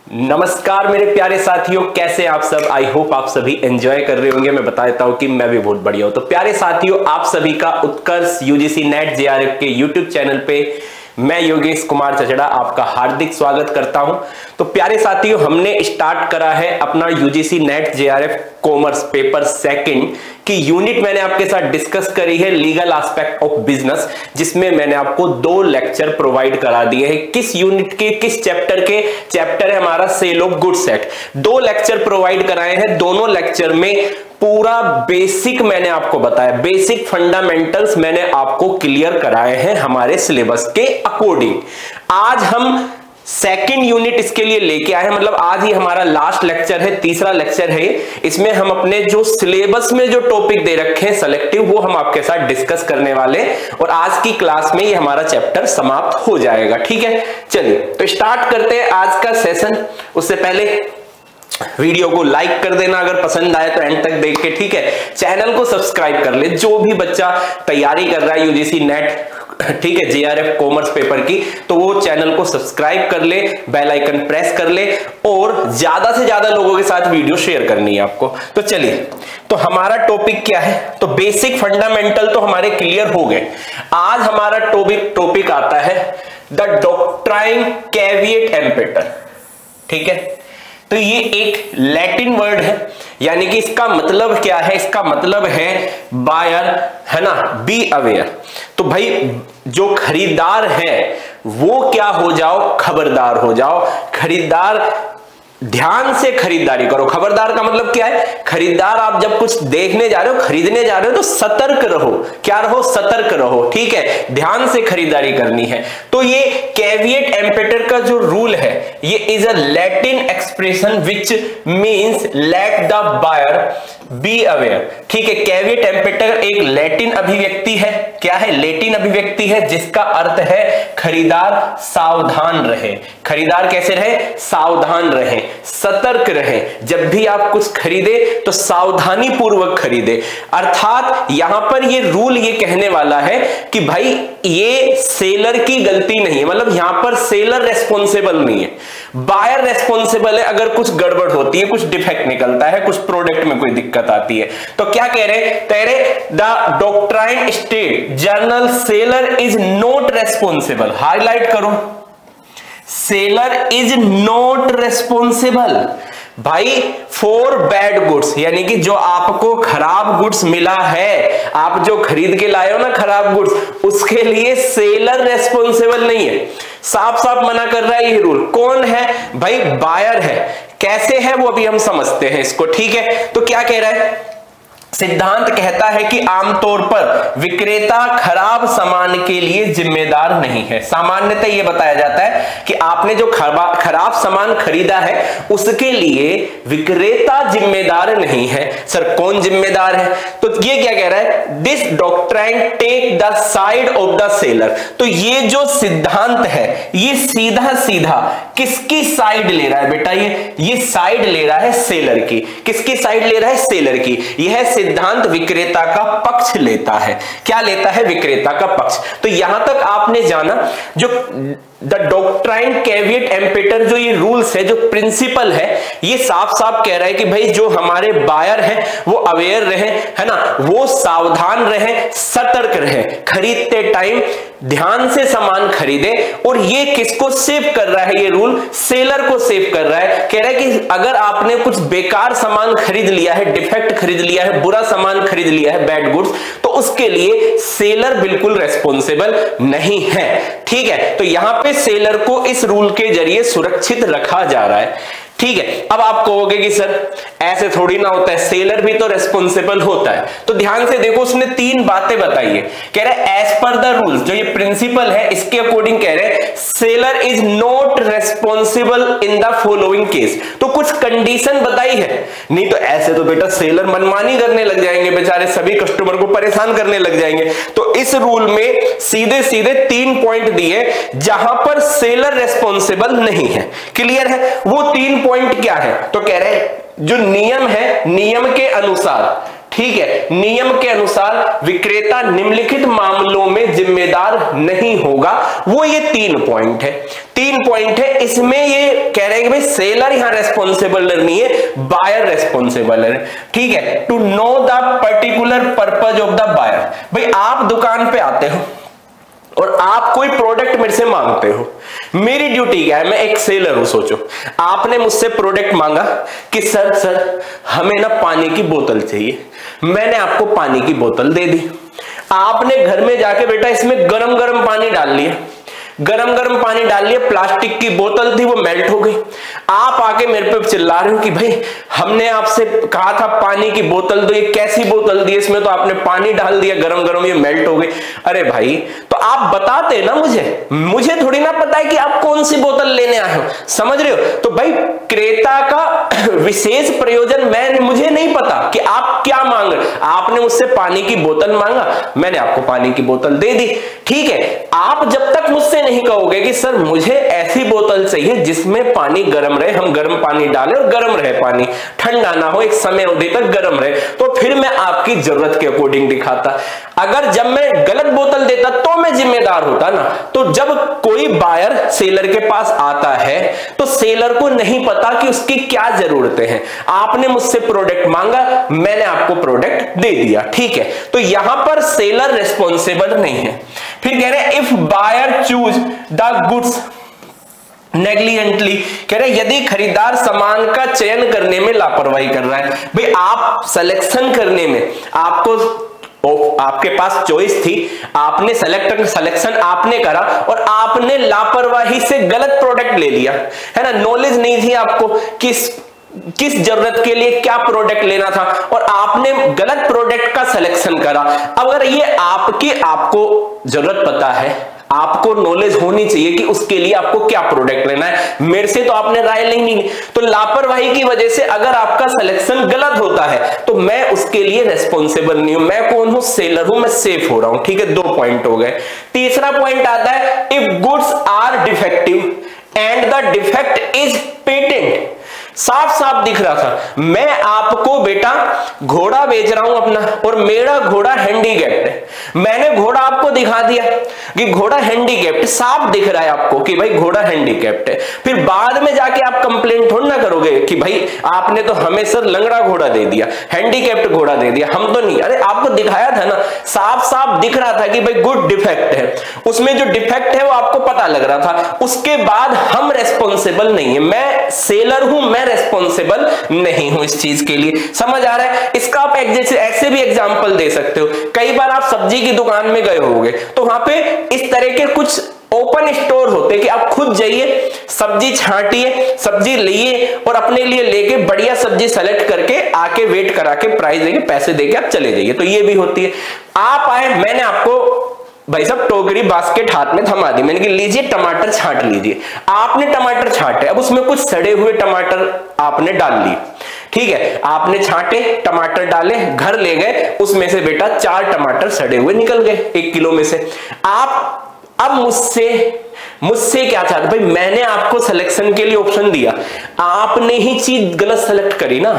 नमस्कार मेरे प्यारे साथियों, कैसे आप सब। आई होप आप सभी एंजॉय कर रहे होंगे। मैं बता देता हूं कि मैं भी बहुत बढ़िया हूं। तो प्यारे साथियों, आप सभी का उत्कर्ष यूजीसी नेट जेआरएफ के यूट्यूब चैनल पे मैं योगेश कुमार चचड़ा आपका हार्दिक स्वागत करता हूं। तो प्यारे साथियों, हमने स्टार्ट करा है अपना UGC net JRF commerce paper second की यूनिट। मैंने आपके साथ डिस्कस करी है लीगल एस्पेक्ट ऑफ बिजनेस, जिसमें मैंने आपको 2 लेक्चर प्रोवाइड करा दिए हैं। किस यूनिट के, किस चैप्टर के? चैप्टर है हमारा sale of goods act. 2 lecture provide कराए हैं। दोनों लेक्चर में पूरा बेसिक मैंने आपको बताया, बेसिक फंडामेंटल्स मैंने आपको क्लियर कराए हैं हमारे सिलेबस के अकॉर्डिंग। आज हम सेकंड यूनिट इसके लिए लेके आए हैं, मतलब आज ही हमारा लास्ट लेक्चर है, तीसरा लेक्चर है। इसमें हम अपने जो सिलेबस में जो टॉपिक दे रखे हैं सेलेक्टिव, वो हम आपके साथ डिस्कस करने वाले, और आज की क्लास में ये हमारा चैप्टर समाप्त हो जाएगा। ठीक है, चलिए तो स्टार्ट करते हैं आज का सेशन। उससे पहले वीडियो को लाइक कर देना अगर पसंद आए तो, एंड तक देख के। ठीक है, चैनल को सब्सक्राइब कर ले। जो भी बच्चा तैयारी कर रहा है यूजीसी नेट, ठीक है, जेआरएफ कॉमर्स पेपर की, तो वो चैनल को सब्सक्राइब कर ले, बेल आइकन प्रेस कर ले, और ज्यादा से ज्यादा लोगों के साथ वीडियो शेयर करनी है आपको। तो चलिए, तो हमारा टॉपिक क्या है? तो बेसिक फंडामेंटल तो हमारे क्लियर हो गए। आज हमारा टॉपिक आता है द डॉक्ट्राइन कैविएट एम्पेटर। ठीक है, तो ये एक लैटिन वर्ड है, यानी कि इसका मतलब क्या है? इसका मतलब है बायर, है ना, बी अवेयर। तो भाई जो खरीदार है वो क्या हो जाओ? खबरदार हो जाओ। खरीदार ध्यान से खरीदारी करो। खबरदार का मतलब क्या है? खरीदार, आप जब कुछ देखने जा रहे हो, खरीदने जा रहे हो, तो सतर्क रहो। क्या रहो? सतर्क रहो। ठीक है, ध्यान से खरीदारी करनी है। तो ये कैविएट एम्पेटर का जो रूल है, ये is a Latin expression which means let the buyer be aware. ठीक है, कैविएट एम्पेटर एक लैटिन अभिव्यक्ति है। क्या है? लैटिन अभिव्यक्ति है, जिसका अर्थ है खरीदार सावधान रहे। खरीदार कैसे रहे? सावधान रहे, सतर्क रहे। जब भी आप कुछ खरीदे तो सावधानी पूर्वक खरीदे। अर्थात यहां पर ये रूल ये कहने वाला है कि भाई ये सेलर की गलती नहीं है, मतलब यहां पर सेलर रेस्पॉन्सिबल नहीं है, बायर रेस्पॉन्सिबल है। अगर कुछ गड़बड़ होती है, कुछ डिफेक्ट निकलता है, कुछ प्रोडक्ट में कोई दिक्कत आती है, तो क्या कह रहे? The doctrine state journal seller is not responsible. Highlight करो, सेलर इज नॉट रेस्पॉन्सिबल भाई फॉर बैड गुड्स, यानी कि जो आपको खराब गुड्स मिला है, आप जो खरीद के लाए हो ना खराब गुड्स, उसके लिए सेलर रेस्पॉन्सिबल नहीं है। साफ साफ मना कर रहा है ये रूल। कौन है भाई? बायर है। कैसे है वो अभी हम समझते हैं इसको। ठीक है, तो क्या कह रहा है? सिद्धांत कहता है कि आमतौर पर विक्रेता खराब सामान के लिए जिम्मेदार नहीं है। सामान्यतः यह बताया जाता है कि आपने जो खराब सामान खरीदा है उसके लिए विक्रेता जिम्मेदार नहीं है। सर कौन जिम्मेदार है? तो ये क्या कह रहा है? This doctrine take the side of the seller. तो ये जो सिद्धांत है ये सीधा सीधा किसकी साइड ले रहा है बेटा? ये साइड ले रहा है सेलर की। किसकी साइड ले रहा है? सेलर की। यह सिद्धांत विक्रेता का पक्ष लेता है। क्या लेता है? विक्रेता का पक्ष। तो यहां तक आपने जाना जो द डॉक्ट्राइन कैविएट एम्पेटर, जो ये रूल्स है, जो प्रिंसिपल है, ये साफ साफ कह रहा है कि भाई जो हमारे बायर हैं वो अवेयर रहे, है ना, वो सावधान रहे, सतर्क रहे, खरीदते टाइम ध्यान से सामान खरीदे। और ये किसको सेव कर रहा है? ये रूल सेलर को सेव कर रहा है। कह रहा है कि अगर आपने कुछ बेकार सामान खरीद लिया है, डिफेक्ट खरीद लिया है, बुरा सामान खरीद लिया है, बैड गुड्स, तो उसके लिए सेलर बिल्कुल रेस्पॉन्सिबल नहीं है। ठीक है, तो यहां पे सेलर को इस रूल के जरिए सुरक्षित रखा जा रहा है। ठीक है, अब आप कहोगे कि सर ऐसे थोड़ी ना होता है, सेलर भी तो रेस्पॉन्सिबल होता है। तो ध्यान से देखो, उसने 3 बातें बताई है। कह रहे हैं एज पर द रूल्स, जो ये प्रिंसिपल है इसके अकॉर्डिंग कह रहे हैं seller is not responsible in the following case. तो कुछ कंडीशन बताई है, नहीं तो ऐसे तो बेटा सेलर मनमानी करने लग जाएंगे, बेचारे सभी कस्टमर को परेशान करने लग जाएंगे। तो इस रूल में सीधे सीधे 3 पॉइंट दिए जहां पर सेलर रेस्पॉन्सिबल नहीं है। क्लियर है? वो 3 पॉइंट क्या है? तो कह रहे हैं जो नियम है, नियम के अनुसार ठीक है, नियम के अनुसार विक्रेता निम्नलिखित मामलों में जिम्मेदार नहीं होगा। वो ये 3 पॉइंट है, 3 पॉइंट है। इसमें ये कह रहे हैं कि भाई सेलर यहां रेस्पॉन्सिबल नहीं है, बायर रेस्पॉन्सिबल है। ठीक है, to know the particular purpose of the buyer. भाई आप दुकान पे आते हो और आप कोई प्रोडक्ट मेरे से मांगते हो, मेरी ड्यूटी क्या है, मैं एक सेलर हूं। सोचो आपने मुझसे प्रोडक्ट मांगा कि सर हमें ना पानी की बोतल चाहिए, मैंने आपको पानी की बोतल दे दी। आपने घर में जाके बेटा इसमें गरम गरम पानी डाल लिया, गरम गरम पानी डाल लिया, प्लास्टिक की बोतल थी वो मेल्ट हो गई। आप आके मेरे पे चिल्ला रहे हो कि भाई हमने आपसे कहा था पानी की बोतल दो, ये कैसी बोतल दी, इसमें तो आपने पानी डाल दिया गरम गरम, ये मेल्ट हो गई। अरे भाई तो आप बताते ना, मुझे थोड़ी ना पता है कि आप कौन सी बोतल लेने आए हो, समझ रहे हो। तो भाई क्रेता का विशेष प्रयोजन मुझे नहीं पता कि आप क्या मांग रहे। आपने मुझसे पानी की बोतल मांगा, मैंने आपको पानी की बोतल दे दी। ठीक है, आप जब तक मुझसे नहीं कहोगे कि सर मुझे ऐसी बोतल चाहिए जिसमें पानी गर्म रहे, हम गर्म पानी डालें और गर्म रहे पानी, ठंडा ना हो, एक समय अवधि तक गर्म रहे, तो फिर मैं आपकी जरूरत के अकॉर्डिंग दिखाता। अगर जब मैं गलत बोतल देता तो मैं जिम्मेदार होता ना। तो जब कोई बायर सेलर के पास आता है तो सेलर को नहीं पता कि उसकी क्या जरूरतें हैं। आपने मुझसे प्रोडक्ट मांगा, मैंने आपको प्रोडक्ट दे दिया। ठीक है, तो यहां पर सेलर रिस्पॉन्सिबल नहीं है। फिर कह रहे हैं if buyer choose the goods negligently, कह रहे यदि खरीदार सामान का चयन करने में लापरवाही कर रहा है। भाई आप सिलेक्शन करने में आपके पास चॉइस थी, आपने सिलेक्शन आपने करा और आपने लापरवाही से गलत प्रोडक्ट ले लिया, है ना। नॉलेज नहीं थी आपको किस जरूरत के लिए क्या प्रोडक्ट लेना था और आपने गलत प्रोडक्ट का सिलेक्शन करा। अगर ये आपको जरूरत पता है, आपको नॉलेज होनी चाहिए कि उसके लिए आपको क्या प्रोडक्ट लेना है, मेरे से तो आपने राय नहीं ली। तो लापरवाही की वजह से अगर आपका सिलेक्शन गलत होता है तो मैं उसके लिए रेस्पॉन्सिबल नहीं हूं। मैं कौन हूं, सेलर हूं, मैं सेफ हो रहा हूं। ठीक है, 2 पॉइंट हो गए। तीसरा पॉइंट आता है if goods are defective and the defect is patent. साफ साफ दिख रहा था, मैं आपको बेटा घोड़ा बेच रहा हूं अपना और मेरा घोड़ा हैंडीकैप्ड है। मैंने घोड़ा आपको दिखा दिया कि घोड़ा हैंडीकैप्ड, साफ दिख रहा है आपको कि भाई घोड़ा हैंडीकैप्ड है। फिर बाद में जाके आप कंप्लेंट थोड़ा ना करोगे कि भाई आपने तो हमें सर लंगड़ा घोड़ा दे दिया, हैंडीकैप्ड घोड़ा दे दिया, हम तो नहीं। अरे आपको दिखाया था ना, साफ साफ दिख रहा था कि भाई गुड डिफेक्ट है, उसमें जो डिफेक्ट है वो आपको पता लग रहा था। उसके बाद हम रेस्पॉन्सिबल नहीं है, मैं सेलर हूं, मैं रेस्पॉन्सिबल नहीं हूं इस चीज के लिए। समझ आ रहा है। इसका आप ऐसे भी एग्जांपल दे सकते हो। कई बार आप सब्जी की दुकान में गए होंगे तो वहां पे इस तरह के कुछ ओपन स्टोर होते कि आप खुद जाइए, सब्जी छांटिए, सब्जी लिए और अपने लिए लेके बढ़िया सब्जी सेलेक्ट करके आके वेट करा के प्राइस देके पैसे देके आप चले जाइए। तो ये भी होती है। आप आए, मैंने आपको भाई साहब टोकरी बास्केट हाथ में थमा दी, मैंने कहा लीजिए टमाटर छांट लीजिए। आपने टमाटर छांटे, अब उसमें कुछ सड़े हुए टमाटर आपने डाल लिए। ठीक है, आपने छांटे टमाटर डाले, घर ले गए, उसमें से बेटा 4 टमाटर सड़े हुए निकल गए 1 किलो में से। आप अब मुझसे क्या चाहते, भाई मैंने आपको सिलेक्शन के लिए ऑप्शन दिया, आपने ही चीज गलत सेलेक्ट करी ना।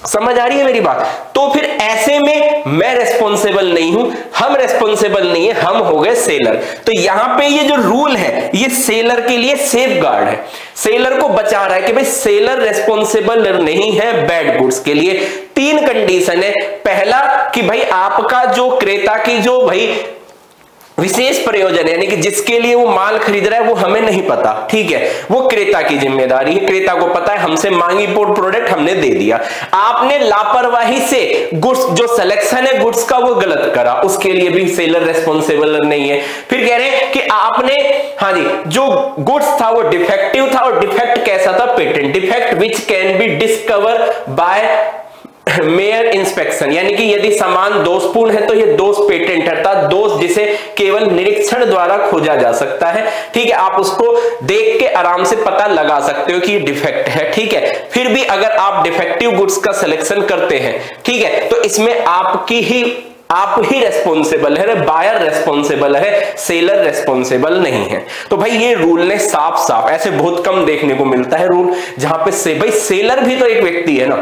समझ आ रही है मेरी बात। तो फिर ऐसे में मैं रेस्पॉन्सिबल नहीं हूं, हम रेस्पॉन्सिबल नहीं है, हम हो गए सेलर। तो यहां पे ये जो रूल है ये सेलर के लिए सेफ गार्ड है, सेलर को बचा रहा है कि भाई सेलर रेस्पॉन्सिबल नहीं है बैड गुड्स के लिए। 3 कंडीशन है। पहला कि भाई आपका जो क्रेता की जो भाई विशेष प्रयोजन यानी कि जिसके लिए वो माल खरीद रहा है वो हमें नहीं पता। ठीक है, वो क्रेता की जिम्मेदारी है, क्रेता को पता है हमसे मांगी प्रोडक्ट हमने दे दिया। आपने लापरवाही से गुड्स जो सिलेक्शन है गुड्स का वो गलत करा, उसके लिए भी सेलर रेस्पॉन्सिबल नहीं है। फिर कह रहे हैं कि आपने हाँ जी जो गुड्स था वो डिफेक्टिव था और डिफेक्ट कैसा था, patent defect which can be discover by mayor inspection, यानी कि यदि सामान दोषपूर्ण है तो यह दोष पेटेंट अर्थात दोष जिसे केवल निरीक्षण द्वारा खोजा जा सकता है। ठीक है, आप उसको देख के आराम से पता लगा सकते हो कि ये डिफेक्ट है। ठीक है, फिर भी अगर आप डिफेक्टिव गुड्स का सिलेक्शन करते हैं, ठीक है, तो इसमें आपकी ही आप ही रेस्पॉन्सिबल है, बायर रेस्पॉन्सिबल है, सेलर रेस्पॉन्सिबल नहीं है। तो भाई ये रूल ने साफ साफ, ऐसे बहुत कम देखने को मिलता है रूल जहां पे भाई सेलर भी तो एक व्यक्ति है ना,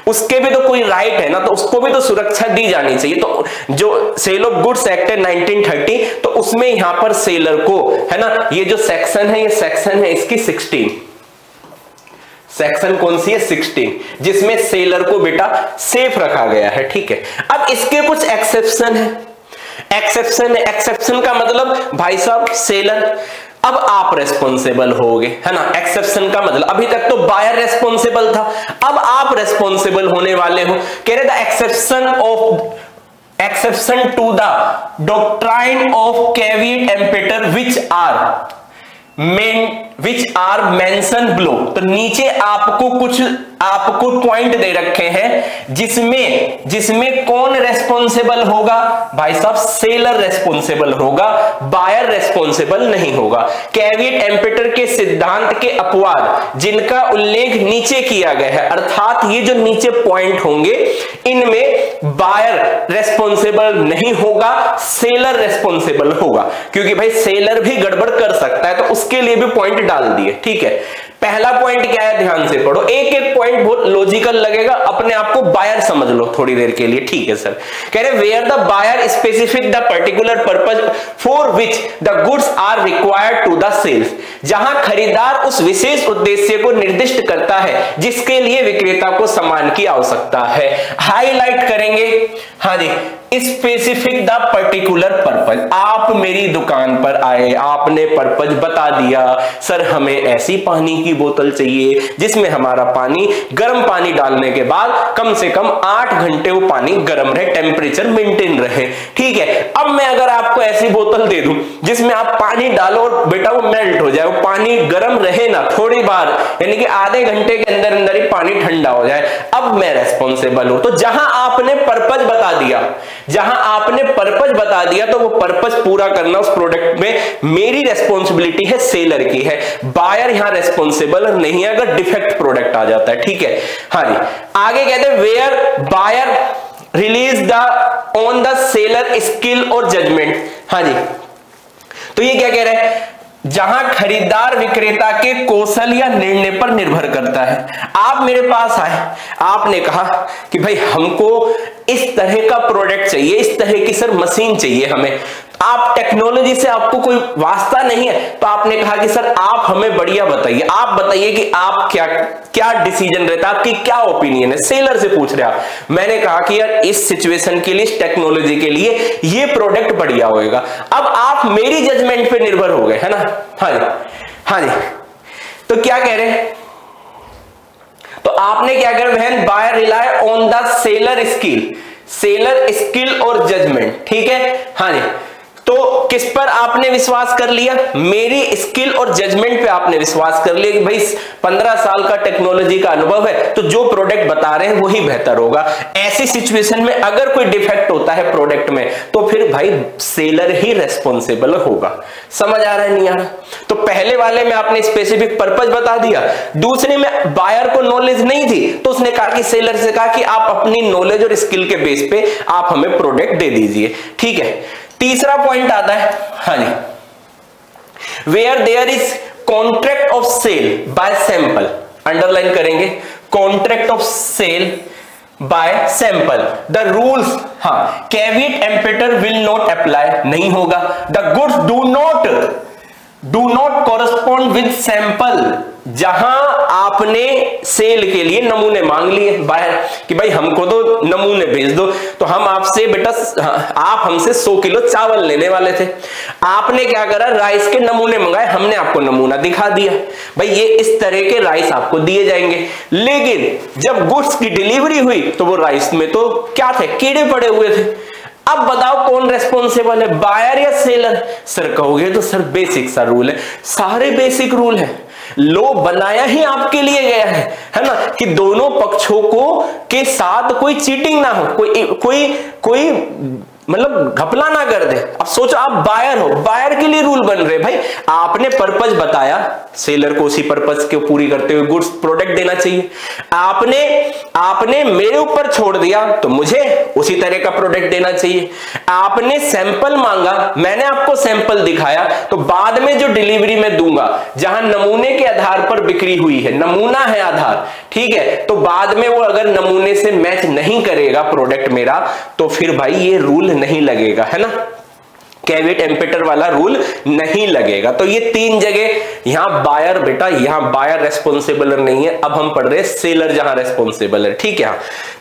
उसके भी तो कोई राइट है ना, तो उसको भी तो सुरक्षा दी जानी चाहिए। तो जो सेल ऑफ गुड्स एक्ट है 1930, तो उसमें यहां पर सेलर को है ना, ये जो सेक्शन है, ये सेक्शन है इसकी 16, सेक्शन कौन सी है 16, जिसमें सेलर को बेटा सेफ रखा गया है। ठीक है, अब इसके कुछ एक्सेप्शन है, एक्सेप्शन का मतलब भाई साहब सेलर अब आप रेस्पॉन्सिबल होगे, है ना। एक्सेप्शन का मतलब अभी तक तो बायर रेस्पॉन्सिबल था, अब आप रेस्पॉन्सिबल होने वाले हो। कह रहे the exception to the doctrine of caveat emptor which are mention below. तो नीचे आपको पॉइंट दे रखे हैं जिसमें कौन रेस्पॉन्सिबल होगा, भाई साहब सेलर रेस्पॉन्सिबल होगा, बायर रेस्पॉन्सिबल नहीं होगा। कैविएट एम्पेटर के सिद्धांत के अपवाद जिनका उल्लेख नीचे किया गया है, अर्थात ये जो नीचे पॉइंट होंगे इनमें बायर रेस्पॉन्सिबल नहीं होगा, सेलर रेस्पॉन्सिबल होगा, क्योंकि भाई सेलर भी गड़बड़ कर सकता है, तो उसके लिए भी पॉइंट डाल दिए। ठीक है, पहला पॉइंट क्या है, ध्यान से पढ़ो, एक एक पॉइंट बहुत लॉजिकल लगेगा, अपने आप को बायर समझ लो थोड़ी देर के लिए। ठीक है सर, कह रहे where the buyer specific the particular purpose for which the goods are required to the sales. जहां खरीदार उस विशेष उद्देश्य को निर्दिष्ट करता है जिसके लिए विक्रेता को सामान की आवश्यकता है। हाईलाइट करेंगे, हाँ जी, स्पेसिफिक द पर्टिकुलर पर्पज। आप मेरी दुकान पर आए, आपने पर्पज बता दिया, सर हमें ऐसी पानी की बोतल चाहिए जिसमें हमारा पानी गर्म पानी डालने के बाद कम से कम 8 घंटे वो पानी गर्म रहे, टेम्परेचर मेंटेन रहे। ठीक है, अब मैं अगर आपको ऐसी बोतल दे दूं जिसमें आप पानी डालो और बेटा वो मेल्ट हो जाए, वो पानी गर्म रहे ना थोड़ी बार, यानी कि आधे घंटे के अंदर अंदर ही पानी ठंडा हो जाए, अब मैं रेस्पॉन्सिबल हूं। तो जहां आपने पर्पज बता दिया, तो वो पर्पज पूरा करना उस प्रोडक्ट में मेरी रेस्पॉन्सिबिलिटी है, सेलर की है। बायर यहां रेस्पॉन्सिबल नहीं है अगर डिफेक्ट प्रोडक्ट आ जाता है। ठीक है, हाँ जी, आगे कहते हैं where buyer relies the on the seller skill और जजमेंट। हाँ जी, तो ये क्या कह रहे हैं, जहां खरीदार विक्रेता के कौशल या निर्णय पर निर्भर करता है। आप मेरे पास आए, आपने कहा कि भाई हमको इस तरह का प्रोडक्ट चाहिए, इस तरह की सर मशीन चाहिए हमें, आप टेक्नोलॉजी से आपको कोई वास्ता नहीं है, तो आपने कहा कि सर आप हमें बढ़िया बताइए, आप बताइए कि आप क्या डिसीजन रहता है, आपकी क्या ओपिनियन है, सेलर से पूछ रहे आप। मैंने कहा कि यार इस सिचुएशन के लिए, इस टेक्नोलॉजी के लिए ये प्रोडक्ट बढ़िया होएगा। अब आप मेरी जजमेंट पे निर्भर हो गए, है ना। हाँ जी, हाँ जी, तो क्या कह रहे हैं, तो आपने क्या कर, when buyer rely on the seller skill और जजमेंट। ठीक है, हाँ जी, तो किस पर आपने विश्वास कर लिया, मेरी स्किल और जजमेंट पे आपने विश्वास कर लिया कि भाई 15 साल का टेक्नोलॉजी का अनुभव है, तो जो प्रोडक्ट बता रहे हैं वही बेहतर होगा। ऐसी सिचुएशन में अगर कोई डिफेक्ट होता है प्रोडक्ट में, तो फिर भाई सेलर ही रेस्पॉन्सिबल होगा। समझ आ रहा है नहीं आ रहा। तो पहले वाले में आपने स्पेसिफिक पर्पज बता दिया, दूसरे में बायर को नॉलेज नहीं थी, तो उसने कहा कि सेलर से कहा कि आप अपनी नॉलेज और स्किल के बेस पे आप हमें प्रोडक्ट दे दीजिए। ठीक है, तीसरा पॉइंट आता है, हाँ जी, where there is contract of sale by sample. Underline करेंगे, contract of sale by sample the rules, हाँ, caveat emptor will not apply, नहीं होगा। The goods do not correspond with sample, जहां आपने सेल के लिए नमूने मांग लिए बाहर कि भाई हमको तो नमूने भेज दो, तो हम आपसे बेटा, आप हमसे 100 किलो चावल लेने वाले थे, आपने क्या करा, राइस के नमूने मंगाए, हमने आपको नमूना दिखा दिया, भाई ये इस तरह के राइस आपको दिए जाएंगे। लेकिन जब गुड्स की डिलीवरी हुई तो वो राइस में तो क्या थे, कीड़े पड़े हुए थे। अब बताओ कौन रेस्पॉन्सिबल है, बायर या सेलर। सर कहोगे तो सर बेसिक सा रूल है, सारे बेसिक रूल है, लो बनाया ही आपके लिए गया है ना, कि दोनों पक्षों को के साथ कोई चीटिंग ना हो, कोई मतलब घपला ना कर दे। अब सोचो आप बायर हो, बायर के लिए रूल बन रहे भाई, आपने पर्पस बताया, सेलर को उसी पर्पस को पूरी करते हुए गुड्स प्रोडक्ट देना चाहिए। आपने मेरे ऊपर छोड़ दिया तो मुझे उसी तरह का प्रोडक्ट देना चाहिए। आपने सैंपल मांगा, मैंने आपको सैंपल दिखाया, तो बाद में जो डिलीवरी में दूंगा, जहां नमूने के आधार पर बिक्री हुई है, नमूना है आधार, ठीक है, तो बाद में वो अगर नमूने से मैच नहीं करेगा प्रोडक्ट मेरा, तो फिर भाई ये रूल नहीं लगेगा, है ना, कैविट एम्पेटर वाला रूल नहीं लगेगा। तो ये तीन जगह यहां बायर, बेटा यहां बायर रेस्पॉन्सिबल नहीं है, अब हम पढ़ रहे हैं सेलर जहां रेस्पॉन्सिबल है, ठीक है।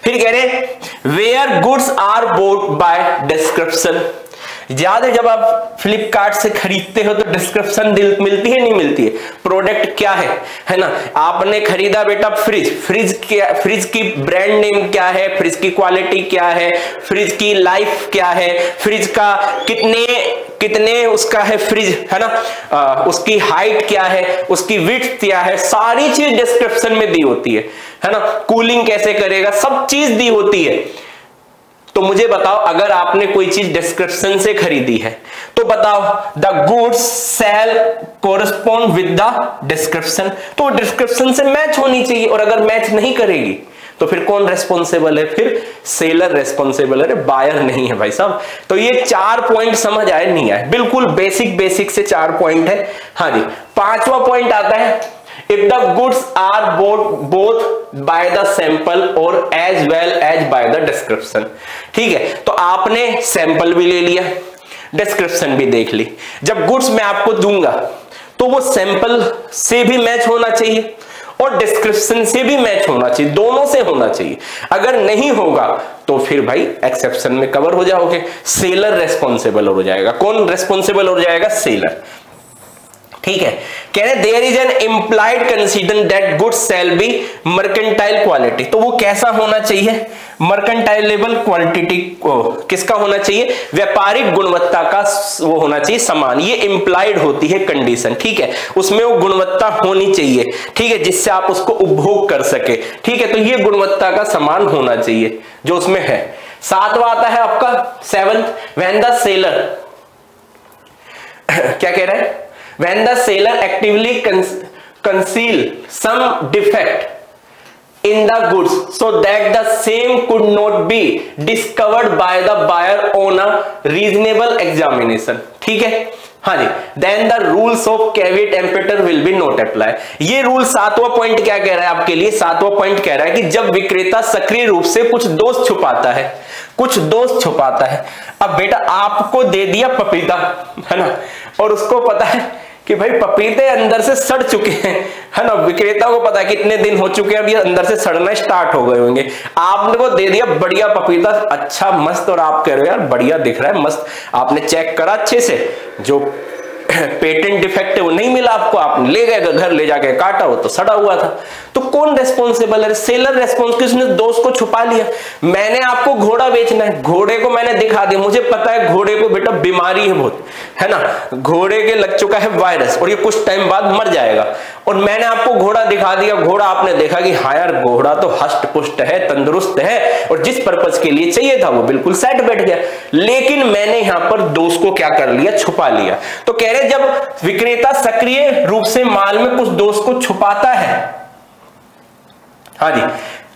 फिर कह रहे where goods are bought by description. याद है जब आप फ्लिपकार्ट से खरीदते हो तो डिस्क्रिप्शन मिलती है नहीं मिलती है, प्रोडक्ट क्या है ना। आपने खरीदा बेटा फ्रिज की ब्रांड नेम क्या है, फ्रिज की क्वालिटी क्या है, फ्रिज की लाइफ क्या है, फ्रिज का कितने उसका है फ्रिज, है ना, उसकी हाइट क्या है, उसकी विड्थ क्या है, सारी चीज डिस्क्रिप्शन में दी होती है ना, कूलिंग कैसे करेगा, सब चीज दी होती है। तो मुझे बताओ अगर आपने कोई चीज डिस्क्रिप्शन से खरीदी है तो बताओ the goods sell correspond with the description, तो डिस्क्रिप्शन से मैच होनी चाहिए, और अगर मैच नहीं करेगी तो फिर कौन रेस्पॉन्सिबल है, फिर सेलर रेस्पॉन्सिबल है, बायर नहीं है भाई साहब। तो ये 4 पॉइंट समझ आए नहीं आए, बिल्कुल बेसिक से 4 पॉइंट है। हाँ जी, 5वां पॉइंट आता है if the goods are both by the sample or as well as by the description। ठीक है, तो आपने सैंपल भी ले लिया, डिस्क्रिप्शन भी देख ली, जब गुड्स मैं आपको दूंगा तो वो सैंपल से भी मैच होना चाहिए और डिस्क्रिप्शन से भी मैच होना चाहिए, दोनों से होना चाहिए। अगर नहीं होगा तो फिर भाई एक्सेप्शन में कवर हो जाओगे, सेलर रेस्पॉन्सिबल हो जाएगा। कौन रेस्पॉन्सिबल हो जाएगा, सेलर। ठीक है, कह रहे there is an implied consideration that goods shall be mercantile quality. तो वो कैसा होना चाहिए, मर्केंटाइलेबल क्वांटिटी किसका होना चाहिए, व्यापारिक गुणवत्ता का वो होना चाहिए समान। ये इंप्लाइड होती है कंडीशन, ठीक है, उसमें वो गुणवत्ता होनी चाहिए, ठीक है, जिससे आप उसको उपभोग कर सके, ठीक है। तो ये गुणवत्ता का समान होना चाहिए जो उसमें है। 7वां आता है आपका 7th, व्हेन द सेलर क्या कह रहा है, when the seller actively conceal some defect in the goods so that the same could not be discovered by the buyer on a reasonable examination। ठीक है, हाँ जी, then the rules of caveat emptor will be not apply। ये rule 7वां point क्या कह रहा है आपके लिए, 7वां पॉइंट कह रहा है कि जब विक्रेता सक्रिय रूप से कुछ दोष छुपाता है, कुछ दोष छुपाता है। अब बेटा आपको दे दिया पपीता, है ना, और उसको पता है कि भाई पपीते अंदर से सड़ चुके हैं, है ना, विक्रेता को पता है कितने दिन हो चुके हैं, अब ये अंदर से सड़ना स्टार्ट हो गए होंगे। आपने को दे दिया बढ़िया पपीता, अच्छा मस्त, और आप कह रहे हो यार बढ़िया दिख रहा है मस्त, आपने चेक करा अच्छे से, जो पेटेंट डिफेक्ट है वो नहीं मिला आपको, आपने ले गए घर, ले जाके काटा, वो तो सड़ा हुआ था। तो कौन रेस्पॉन्सिबल है, सेलर रेस्पॉन्सिबल, किसने दोष को छुपा लिया। मैंने आपको घोड़ा बेचना है, घोड़े को मैंने दिखा दिया, मुझे पता है घोड़े को बेटा बीमारी है बहुत, है ना, घोड़े के लग चुका है वायरस और ये कुछ टाइम बाद मर जाएगा, और मैंने आपको घोड़ा दिखा दिया, घोड़ा आपने देखा कि हाँ यार घोड़ा तो हष्ट पुष्ट है, तंदुरुस्त है, और जिस पर्पस के लिए चाहिए था वो बिल्कुल सेट बैठ गया, लेकिन मैंने यहां पर दोष को क्या कर लिया, छुपा लिया। तो कह रहे जब विक्रेता सक्रिय रूप से माल में कुछ दोष को छुपाता है, हाँ जी,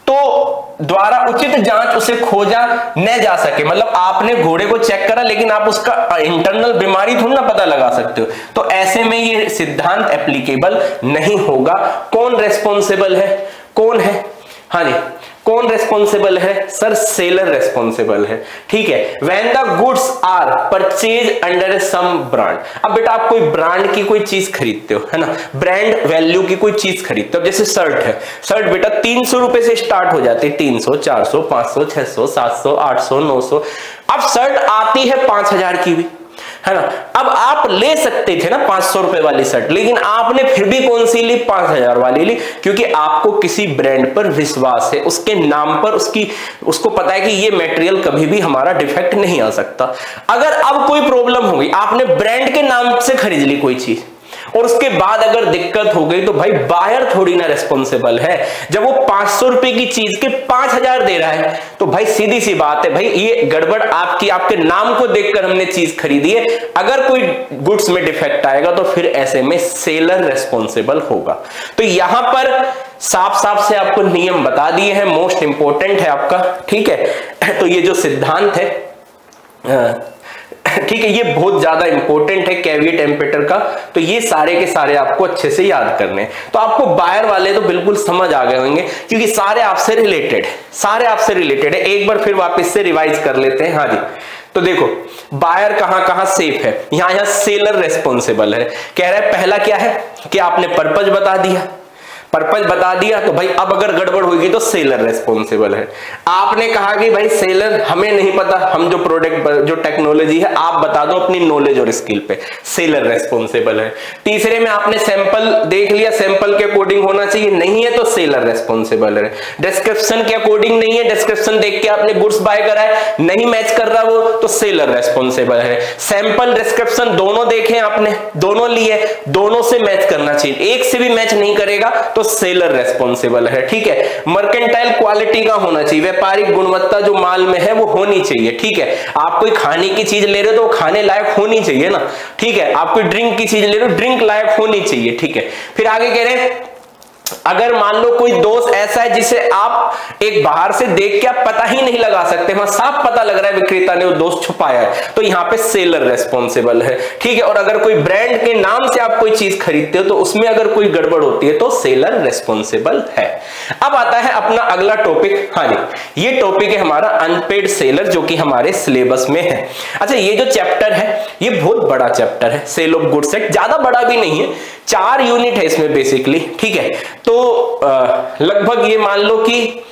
तो द्वारा उचित जांच उसे खोजा न जा सके, मतलब आपने घोड़े को चेक करा लेकिन आप उसका इंटरनल बीमारी थोड़ी ना पता लगा सकते हो, तो ऐसे में ये सिद्धांत एप्लीकेबल नहीं होगा। कौन रेस्पॉन्सिबल है, कौन है, हाँ जी, कौन रेस्पॉन्सिबल है, सर सेलर रेस्पॉन्सिबल है। ठीक है, when the goods are purchase under some brand. अब बेटा आप कोई ब्रांड की कोई चीज खरीदते हो, है ना, ब्रांड वैल्यू की कोई चीज खरीदते हो, जैसे शर्ट है, शर्ट बेटा 300 रुपए से स्टार्ट हो जाती है, 300, 400, 500, 600, 700, 800, 900। अब शर्ट आती है 5000 की भी, है ना। अब आप ले सकते थे ना 500 रुपए वाली शर्ट, लेकिन आपने फिर भी कौन सी ली, 5000 वाली ली, क्योंकि आपको किसी ब्रांड पर विश्वास है, उसके नाम पर उसको पता है कि ये मटेरियल कभी भी हमारा डिफेक्ट नहीं आ सकता। अगर अब कोई प्रॉब्लम होगी, आपने ब्रांड के नाम से खरीद ली कोई चीज और उसके बाद अगर दिक्कत हो गई तो भाई बायर थोड़ी ना रिस्पॉन्सिबल है। जब वो 500 रुपए की चीज के 5000 दे रहा है तो भाई सीधी सी बात है, भाई ये गड़बड़ आपकी, आपके नाम को देखकर हमने चीज खरीदी है। अगर कोई गुड्स में डिफेक्ट आएगा तो फिर ऐसे में सेलर रिस्पॉन्सिबल होगा। तो यहां पर साफ साफ से आपको नियम बता दिए हैं, मोस्ट इंपॉर्टेंट है आपका, ठीक है। तो ये जो सिद्धांत है, ठीक है, ये बहुत ज्यादा इंपॉर्टेंट है कैविएट एम्पेटर का। तो ये सारे के सारे आपको अच्छे से याद करने हैं। तो आपको बायर वाले तो बिल्कुल समझ आ गए होंगे क्योंकि सारे आपसे रिलेटेड है। एक बार फिर वापस से रिवाइज कर लेते हैं। हाँ जी, तो देखो बायर कहां कहां सेफ है, यहां सेलर रेस्पॉन्सिबल है। कह रहा है पहला क्या है कि आपने पर्पज बता दिया, तो भाई अब अगर गड़बड़ होगी तो सेलर रेस्पॉन्सिबल है। आपने कहा कि भाई सेलर हमें नहीं पता, हम जो प्रोडक्ट जो टेक्नोलॉजी है आप बता दो अपनी नॉलेज और स्किल पे, सेलर रेस्पॉन्सिबल है। तीसरे में आपने सैंपल देख लिया, सैंपल के अकॉर्डिंग होना चाहिए, नहीं है तो सेलर रेस्पॉन्सिबल है। डिस्क्रिप्शन के अकॉर्डिंग नहीं है, डिस्क्रिप्शन देख के आपने गुड्स बाय करा है, नहीं मैच कर रहा वो, तो सेलर रेस्पॉन्सिबल है। सैंपल डिस्क्रिप्शन दोनों देखे आपने, दोनों लिए, दोनों से मैच करना चाहिए, एक से भी मैच नहीं करेगा तो सेलर रेस्पॉन्सिबल है, ठीक है। मर्केंटाइल क्वालिटी का होना चाहिए, व्यापारिक गुणवत्ता जो माल में है वो होनी चाहिए, ठीक है। आप कोई खाने की चीज ले रहे हो तो खाने लायक होनी चाहिए ना, ठीक है। आप कोई ड्रिंक की चीज ले रहे हो, ड्रिंक लायक होनी चाहिए, ठीक है। फिर आगे कह रहे हैं अगर मान लो कोई दोष ऐसा है जिसे आप एक बाहर से देख के आप पता ही नहीं लगा सकते, वहां साफ पता लग रहा है विक्रेता ने वो दोष छुपाया है, तो यहां पे सेलर रेस्पॉन्सिबल है, ठीक है। और अगर कोई ब्रांड के नाम से आप कोई चीज खरीदते हो तो उसमें अगर कोई गड़बड़ होती है तो सेलर रेस्पॉन्सिबल है। अब आता है अपना अगला टॉपिक। हाँ जी, ये टॉपिक है हमारा अनपेड सेलर, जो कि हमारे सिलेबस में है। अच्छा, ये जो चैप्टर है ये बहुत बड़ा चैप्टर है, सेल ऑफ गुड्स एक्ट, ज्यादा बड़ा भी नहीं है, 4 यूनिट है इसमें बेसिकली, ठीक है। तो लगभग ये मान लो कि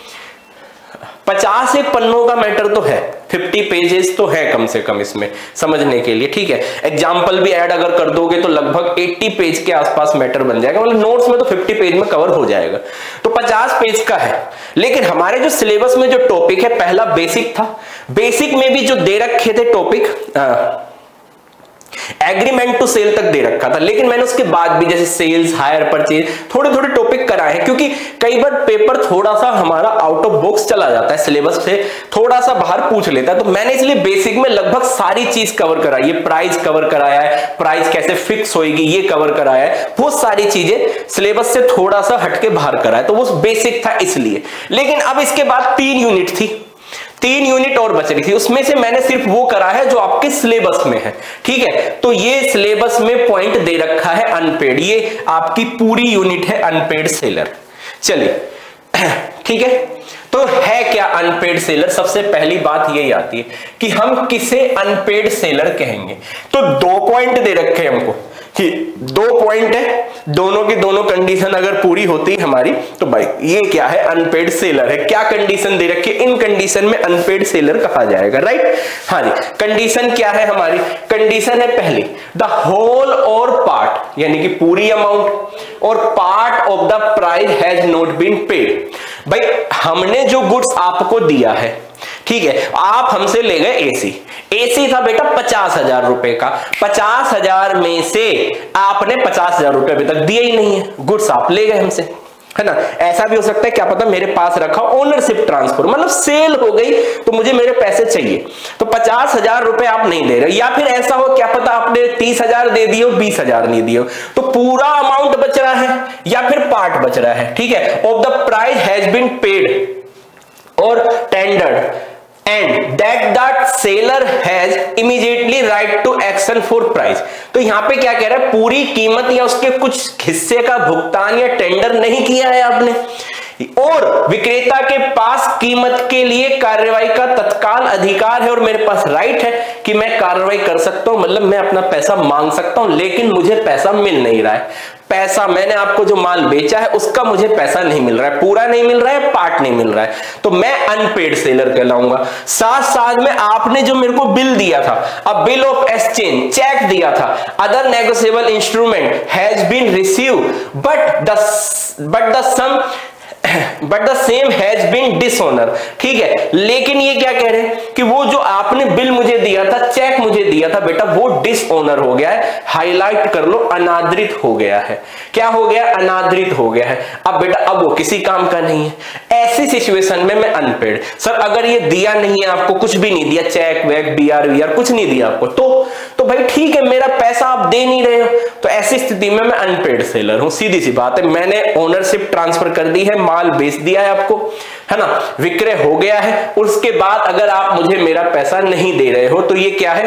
50 एक पन्नों का मैटर तो है, 50 पेजेस तो है कम से कम इसमें समझने के लिए, ठीक है। एग्जाम्पल भी ऐड अगर कर दोगे तो लगभग 80 पेज के आसपास मैटर बन जाएगा, मतलब नोट्स में तो 50 पेज में कवर हो जाएगा, तो 50 पेज का है। लेकिन हमारे जो सिलेबस में जो टॉपिक है, पहला बेसिक था, बेसिक में भी जो दे रखे थे टॉपिक एग्रीमेंट टू सेल तक दे रखा था, लेकिन मैंने उसके बाद भी जैसे सेल्स, हायर परचेज, थोड़े थोड़े टॉपिक कराए हैं, क्योंकि कई बार पेपर थोड़ा सा हमारा आउट ऑफ बॉक्स चला जाता है, सिलेबस से थोड़ा सा बाहर पूछ लेता है, तो मैंने इसलिए बेसिक में लगभग सारी चीज कवर कराई है। प्राइस कवर कराया है, प्राइस कैसे फिक्स होगी ये कवर कराया है, बहुत सारी चीजें सिलेबस से थोड़ा सा हटके बाहर कराया, तो वो बेसिक था इसलिए। लेकिन अब इसके बाद 3 यूनिट थी, 3 यूनिट और बच रही थी, उसमें से मैंने सिर्फ वो करा है जो आपके सिलेबस में है, ठीक है। तो ये सिलेबस में पॉइंट दे रखा है अनपेड, ये आपकी पूरी यूनिट है अनपेड सेलर। चलिए, ठीक है। तो है क्या अनपेड सेलर? सबसे पहली बात यही आती है कि हम किसे अनपेड सेलर कहेंगे। तो 2 पॉइंट दे रखे हैं हमको कि 2 पॉइंट है, दोनों की दोनों कंडीशन अगर पूरी होती है हमारी तो भाई ये क्या है, अनपेड सेलर है। क्या कंडीशन दे रखी है? इन कंडीशन में अनपेड सेलर कहा जाएगा, राइट। हाँ जी, कंडीशन क्या है हमारी? कंडीशन है पहली, द होल और पार्ट, यानी कि पूरी अमाउंट और part of the price has not been paid. भाई हमने जो गुड्स आपको दिया है, ठीक है, आप हमसे ले गए एसी था बेटा 50,000 रुपए का, 50,000 में से आपने 50,000 रुपए अभी तक दिए ही नहीं है, गुड्स आप ले गए हमसे, है ना। ऐसा भी हो सकता है, क्या पता मेरे पास रखा ओनरशिप ट्रांसफर, मतलब सेल हो गई तो मुझे मेरे पैसे चाहिए, तो 50,000 रुपए आप नहीं दे रहे, या फिर ऐसा हो क्या पता आपने 30,000 दे दिए हो, 20,000 नहीं दिए हो, तो पूरा अमाउंट बच रहा है या फिर पार्ट बच रहा है, ठीक है। Of the price has been paid और tendered and that the seller has immediately right to action for price। तो यहां पे क्या कह रहा है, पूरी कीमत या उसके कुछ हिस्से का भुगतान या टेंडर नहीं किया है आपने, और विक्रेता के पास कीमत के लिए कार्रवाई का तत्काल अधिकार है और मेरे पास राइट है कि मैं कार्रवाई कर सकता हूं, मतलब मैं अपना पैसा मांग सकता हूं, लेकिन मुझे पैसा मिल नहीं रहा है। पैसा मैंने आपको जो माल बेचा है उसका मुझे पैसा नहीं मिल रहा है, पूरा नहीं मिल रहा है, पार्ट नहीं मिल रहा है, तो मैं अनपेड सेलर कहलाऊंगा। साथ साथ में आपने जो मेरे को बिल दिया था, अब बिल ऑफ एक्सचेंज चेक दिया था, other negotiable instrument has been receive but the some but the same has been dishonour, ठीक है। लेकिन ये क्या कह रहे हैं कि वो जो आपने बिल मुझे दिया था, चेक मुझे दिया था बेटा, वो डिसऑनर हो गया है। हाईलाइट कर लो, अनादृत हो गया है। क्या हो गया? अनादृत हो गया है। अब बेटा अब वो किसी काम का नहीं है। ऐसी सिचुएशन में मैं अनपेड, सर अगर ये दिया नहीं है आपको, कुछ भी नहीं दिया, चेक वेक बीआर वीआर कुछ नहीं दिया आपको, तो भाई ठीक है, मेरा पैसा आप दे नहीं रहे हो, तो ऐसी स्थिति में मैं अनपेड सेलर हूं। सीधी सी बात है, मैंने ओनरशिप ट्रांसफर कर दी है, माल बेच दिया है आपको, है ना, विक्रय हो गया है। उसके बाद अगर आप मुझे मेरा पैसा नहीं दे रहे हो तो ये क्या है?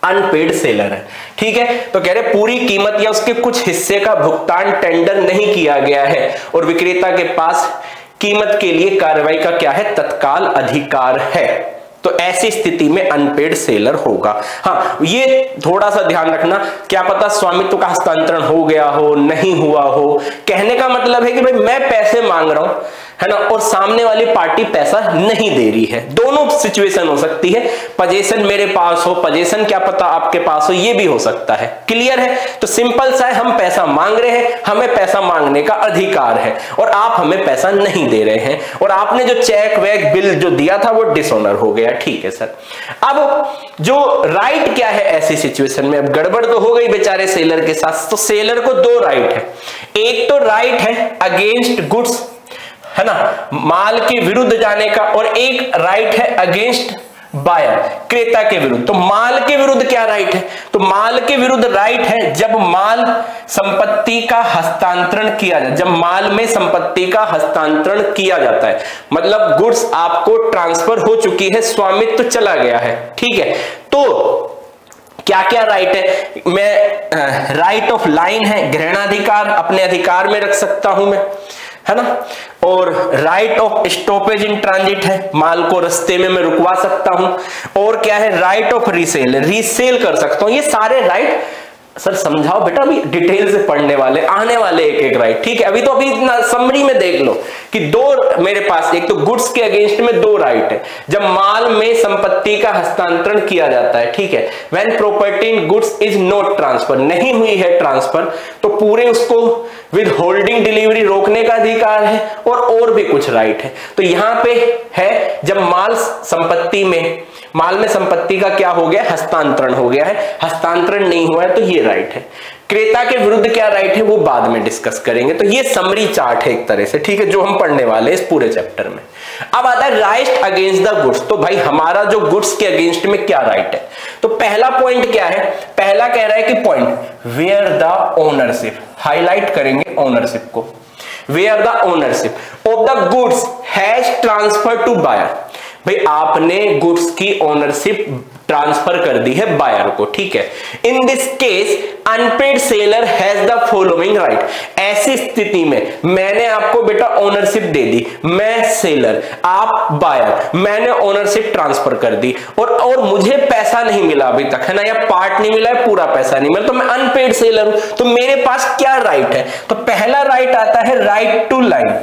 अनपेड सेलर है, ठीक है। तो कह रहे पूरी कीमत या उसके कुछ हिस्से का भुगतान टेंडर नहीं किया गया है और विक्रेता के पास कीमत के लिए कार्रवाई का क्या है? तत्काल अधिकार है। तो ऐसी स्थिति में अनपेड सेलर होगा। हाँ, ये थोड़ा सा ध्यान रखना, क्या पता स्वामित्व का हस्तांतरण हो गया हो, नहीं हुआ हो। कहने का मतलब है कि भाई मैं पैसे मांग रहा हूं, है ना, और सामने वाली पार्टी पैसा नहीं दे रही है। दोनों सिचुएशन हो सकती है, पोजीशन मेरे पास हो, पोजीशन क्या पता आपके पास हो, ये भी हो सकता है। क्लियर है? तो सिंपल सा है, हम पैसा मांग रहे हैं, हमें पैसा मांगने का अधिकार है और आप हमें पैसा नहीं दे रहे हैं, और आपने जो चेक वेक बिल जो दिया था वो डिसऑनर हो गया। ठीक है सर। अब जो राइट क्या है ऐसी सिचुएशन में? अब गड़बड़ तो हो गई बेचारे सेलर के साथ। तो सेलर को दो राइट है। एक तो राइट है अगेंस्ट गुड्स, है ना, माल के विरुद्ध जाने का, और एक राइट है अगेंस्ट बायर, क्रेता के विरुद्ध। तो माल के विरुद्ध क्या राइट है? तो माल के विरुद्ध राइट है जब माल संपत्ति का हस्तांतरण किया जाए, जब माल में संपत्ति का हस्तांतरण किया जाता है, मतलब गुड्स आपको ट्रांसफर हो चुकी है, स्वामित्व चला गया है, ठीक है। तो क्या क्या राइट है? मैं राइट ऑफ लाइन है, ग्रहणाधिकार, अपने अधिकार में रख सकता हूं मैं, है ना, और right of stoppage in transit है, माल को रास्ते में मैं रुकवा सकता हूं, और क्या है? राइट ऑफ रीसेल, रीसेल कर सकता हूं। ये सारे राइट सर समझाओ बेटा, अभी डिटेल से पढ़ने वाले आने वाले एक एक राइट, ठीक है। अभी तो अभी इतना समरी में देख लो कि दो मेरे पास, एक तो गुड्स के अगेंस्ट में दो राइट है, जब माल में संपत्ति का हस्तांतरण किया जाता है, ठीक है। When property in goods is not transfer, नहीं हुई है ट्रांसफर, तो पूरे उसको विद होल्डिंग डिलीवरी रोकने का अधिकार है, और भी कुछ राइट है। तो यहां पे है जब माल में संपत्ति का क्या हो गया? हस्तांतरण हो गया है, हस्तांतरण नहीं हुआ है तो ये राइट है। क्रेता के विरुद्ध क्या राइट है वो बाद में डिस्कस करेंगे। तो ये समरी चार्ट है एक तरह से, ठीक है, जो हम पढ़ने वाले हैं इस पूरे चैप्टर में। अब आता है राइट अगेंस्ट द गुड्स। तो भाई हमारा जो गुड्स के अगेंस्ट में क्या राइट है? तो पहला पॉइंट क्या है? पहला कह रहा है कि point where the ownership, highlight करेंगे ओनरशिप को, where the ownership of the goods has transfer to buyer. भाई आपने गुड्स की ओनरशिप ट्रांसफर कर दी है बायर को, ठीक है। In this case unpaid seller has the following right. ऐसी स्थिति में मैंने आपको बेटा ओनरशिप दे दी, मैं सेलर, आप बायर, मैंने ओनरशिप ट्रांसफर कर दी, और मुझे पैसा नहीं मिला अभी तक, है ना, या पार्ट नहीं मिला है, पूरा पैसा नहीं मिला, तो मैं अनपेड सेलर हूं। तो मेरे पास क्या राइट है? तो पहला राइट आता है राइट टू लाइन,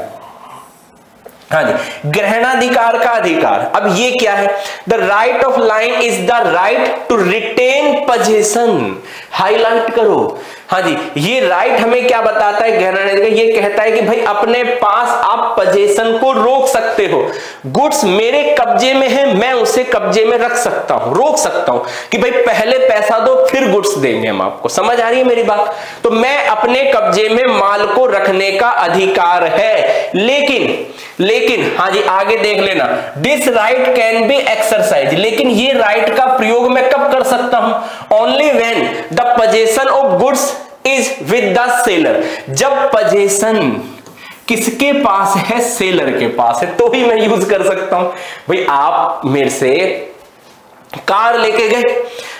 हाँ जी, ग्रहणाधिकार का अधिकार। अब ये क्या है? The right of lien is the right to retain possession. Highlight करो, हाँ जी, ये राइट हमें क्या बताता है? ग्रहणाधिकार ये कहता है कि भाई अपने पास आप पोजीशन को रोक सकते हो। गुड्स मेरे कब्जे में है, मैं उसे कब्जे में रख सकता हूं, रोक सकता हूं कि भाई पहले पैसा दो फिर गुड्स देंगे हम आपको। समझ आ रही है मेरी बात? तो मैं अपने कब्जे में माल को रखने का अधिकार है, लेकिन हाँ जी आगे देख लेना, this right can be exercise. लेकिन ये राइट का प्रयोग मैं कब कर सकता हूं? Only when the possession of goods is with the seller. जब पोजीशन किसके पास है? सेलर के पास है, तो ही मैं यूज कर सकता हूं। भाई आप मेरे से कार लेके गए,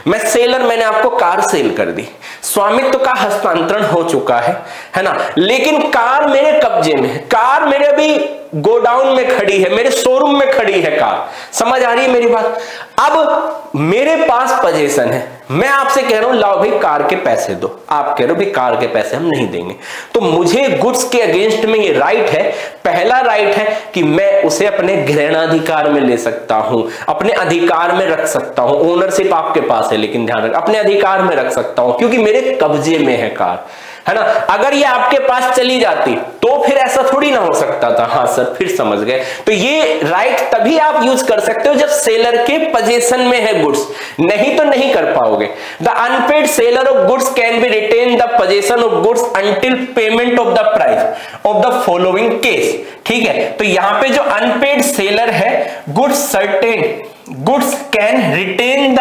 मैं सेलर, मैंने आपको कार सेल कर दी, स्वामित्व का हस्तांतरण हो चुका है ना, लेकिन कार मेरे कब्जे में है, कार मेरे अभी गोडाउन में खड़ी है, मेरे शोरूम में खड़ी है कार। समझ आ रही है मेरी बात? अब मेरे पास पोजीशन है, मैं आपसे कह रहा हूं लाओ भाई कार के पैसे दो, आप कह रहे हो भाई कार के पैसे हम नहीं देंगे, तो मुझे गुड्स के अगेंस्ट में ये राइट है। पहला राइट है कि मैं उसे अपने ग्रहणाधिकार में ले सकता हूं, अपने अधिकार में रख सकता हूं। ओनरशिप आपके पास है, लेकिन ध्यान रख, अपने अधिकार में रख सकता हूं क्योंकि मेरे कब्जे में है कार, है ना। अगर ये आपके पास चली जाती तो फिर ऐसा थोड़ी ना हो सकता था। हाँ सर, फिर समझ गए। तो ये राइट तभी आप यूज कर सकते हो जब सेलर के पोजीशन में है गुड्स, नहीं तो नहीं कर पाओगे। The unpaid seller of goods can be retain the possession of goods until payment of the price of the following case. ठीक है, तो यहां पे जो अनपेड सेलर है, goods certain goods can retain the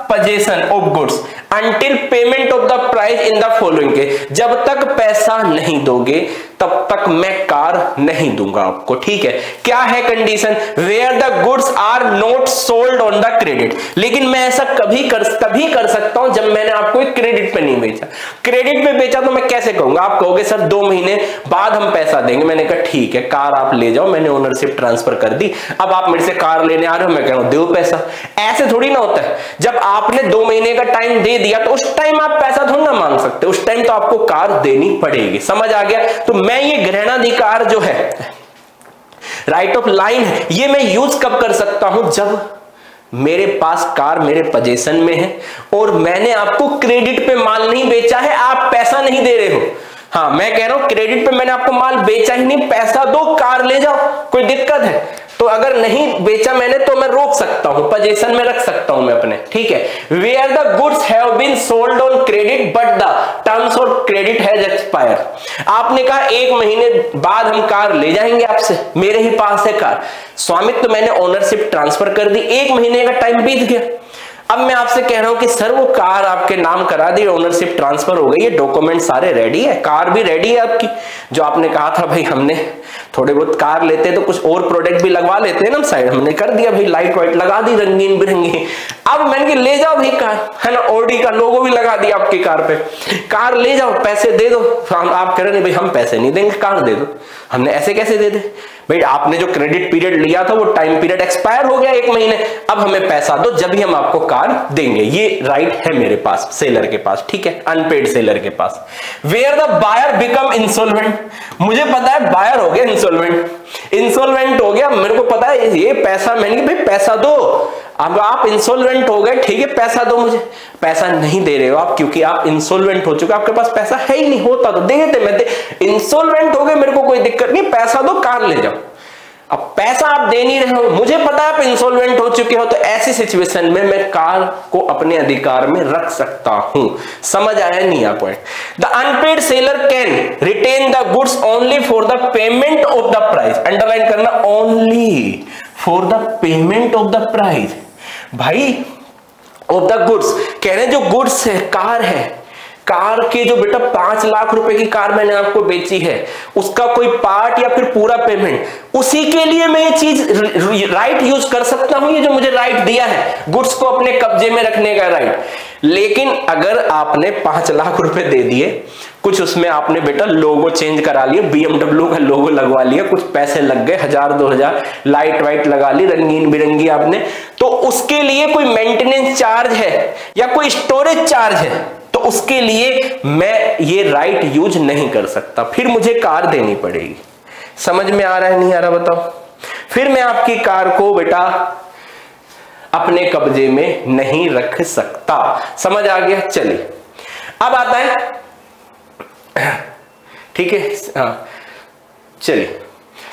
possession of goods until payment of the price in the following case. जब तक पैसा नहीं दोगे तब तक मैं कार नहीं दूंगा आपको। ठीक है, क्या है condition? Where the goods are not sold on the credit. लेकिन मैं ऐसा तभी कर सकता हूं जब मैंने आपको क्रेडिट पे नहीं बेचा। क्रेडिट पे बेचा तो मैं कैसे कहूंगा? आप कहोगे सर 2 महीने बाद हम पैसा देंगे। मैंने कहा ठीक है, कार आप ले जाओ, मैंने ओनरशिप ट्रांसफर कर दी, अब आप मेरे से कार लेने आ रहे हो, मैं कह रहा हूं दो पैसा। ऐसे थोड़ी ना होता है। जब आपने 2 महीने का टाइम दे दिया तो उस टाइम आप पैसा थोड़ा ना मांग सकते, उस टाइम तो आपको कार देनी पड़ेगी। समझ आ गया? तो मैं ये ग्रहणाधिकार जो है, राइट ऑफ लाइन है, ये मैं यूज कब कर सकता हूं? जब मेरे पास कार मेरे पोजीशन में है और मैंने आपको क्रेडिट पे माल नहीं बेचा है, आप पैसा नहीं दे रहे हो। हाँ, मैं कह रहा हूं क्रेडिट पे मैंने आपको माल बेचा ही नहीं, पैसा दो, कार ले जाओ, कोई दिक्कत है? तो अगर नहीं बेचा मैंने तो मैं रोक सकता हूं, पोजीशन में रख सकता हूं मैं अपने। ठीक है, where the goods have been sold on credit but the terms of credit has expired. आपने कहा 1 महीने बाद हम कार ले जाएंगे आपसे, मेरे ही पास है कार, स्वामित्व तो मैंने ओनरशिप ट्रांसफर कर दी, 1 महीने का टाइम बीत गया। अब मैं आपसे कह रहा हूं कि सर वो कार आपके नाम करा दी, ओनरशिप ट्रांसफर हो गई है, डॉक्यूमेंट सारे रेडी है, कार भी रेडी है आपकी। जो आपने कहा था भाई हमने थोड़े बहुत कार लेते तो कुछ और प्रोडक्ट भी लगवा लेते हैं ना साइड, हमने कर दिया भाई, लाइट वाइट लगा दी रंगीन बिरंगी। अब मैंने कि ले जाओ भाई कार, है ना, ऑडी का लोगो भी लगा दिया आपकी कार पे, कार ले जाओ, पैसे दे दो। आप कह रहे नहीं भाई हम पैसे नहीं देंगे, कार दे दो। हमने ऐसे कैसे दे दे भाई? आपने जो क्रेडिट पीरियड लिया था वो टाइम पीरियड एक्सपायर हो गया 1 महीने, अब हमें पैसा दो जब ही हम आपको कार देंगे। ये राइट है मेरे पास, सेलर के पास। ठीक है, अनपेड सेलर के पास। Where the buyer become insolvent, मुझे पता है बायर हो गया इंसॉल्वेंट हो गया, मेरे को पता है ये पैसा, मैंने भाई पैसा दो। अब आप इंसॉल्वेंट हो गए, ठीक है पैसा दो मुझे, पैसा नहीं दे रहे हो आप क्योंकि आप इंसॉल्वेंट हो चुके, आपके पास पैसा है ही नहीं, होता तो दे देते, मैं इंसॉल्वेंट हो गए, मेरे को कोई दिक्कत नहीं, पैसा दो कार ले जाओ। अब पैसा आप दे नहीं रहे हो, मुझे पता है आप इंसॉल्वेंट हो चुके हो, तो ऐसी सिचुएशन में मैं कार को अपने अधिकार में रख सकता हूं। समझ आया नहीं आप point? The unpaid seller can retain the goods only for the payment of the price. Underline करना, only for the payment of the price भाई ऑफ द गुड्स। कह रहे हैं जो गुड्स है, कार है, कार के जो बेटा 5 लाख रुपए की कार मैंने आपको बेची है, उसका कोई पार्ट या फिर पूरा पेमेंट, उसी के लिए मैं ये चीज राइट यूज कर सकता हूं, ये जो मुझे राइट दिया है गुड्स को अपने कब्जे में रखने का राइट। लेकिन अगर आपने 5 लाख रुपए दे दिए, कुछ उसमें आपने बेटा लोगो चेंज करा लिया, BMW का लोगो लगवा लिया, कुछ पैसे लग गए 1000-2000, लाइट वाइट लगा ली रंगीन बिरंगी आपने, तो उसके लिए कोई मेंटेनेंस चार्ज है या कोई स्टोरेज चार्ज है, तो उसके लिए मैं ये राइट यूज नहीं कर सकता, फिर मुझे कार देनी पड़ेगी। समझ में आ रहा है नहीं आ रहा बताओ? फिर मैं आपकी कार को बेटा अपने कब्जे में नहीं रख सकता। समझ आ गया? चलिए अब आता है, ठीक है, हाँ चलिए,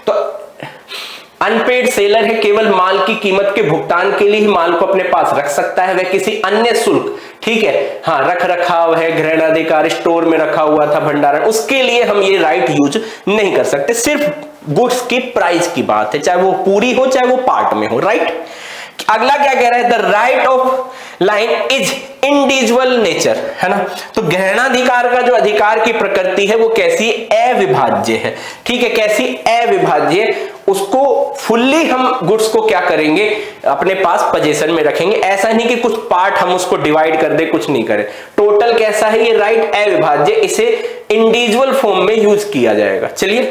तो अनपेड सेलर है, केवल माल की कीमत के भुगतान के लिए ही माल को अपने पास रख सकता है, वह किसी अन्य शुल्क, ठीक है, हाँ रख रखाव है, ग्रहणाधिकार, स्टोर में रखा हुआ था भंडारण, उसके लिए हम ये राइट यूज नहीं कर सकते। सिर्फ गुड्स की प्राइस की बात है, चाहे वो पूरी हो चाहे वो पार्ट में हो, राइट। अगला क्या कह रहा है? The right of lien is individual nature, है ना। तो ग्रहणाधिकार का जो अधिकार की प्रकृति है वो कैसी? अविभाज्य है। ठीक है, कैसी? अविभाज्य। उसको फुल्ली हम गुड्स को क्या करेंगे? अपने पास पोजीशन में रखेंगे। ऐसा नहीं कि कुछ पार्ट हम उसको डिवाइड कर दे, कुछ नहीं करें, टोटल कैसा है ये? राइट अविभाज्य, इसे इंडिविजुअल फॉर्म में यूज किया जाएगा। चलिए,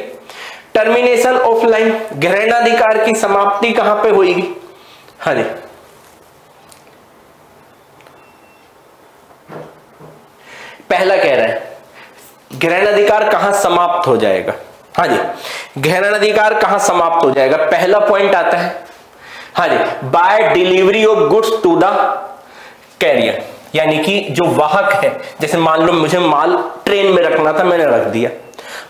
टर्मिनेशन ऑफ लाइन, ग्रहणाधिकार की समाप्ति कहां पे होगी? हाँ जी, पहला कह रहा है ग्रहणाधिकार कहां समाप्त हो जाएगा। हाँ जी, ग्रहणाधिकार कहां समाप्त हो जाएगा? पहला पॉइंट आता है, हाँ जी, by delivery of goods to the carrier. यानी कि जो वाहक है, जैसे मान लो मुझे माल ट्रेन में रखना था, मैंने रख दिया,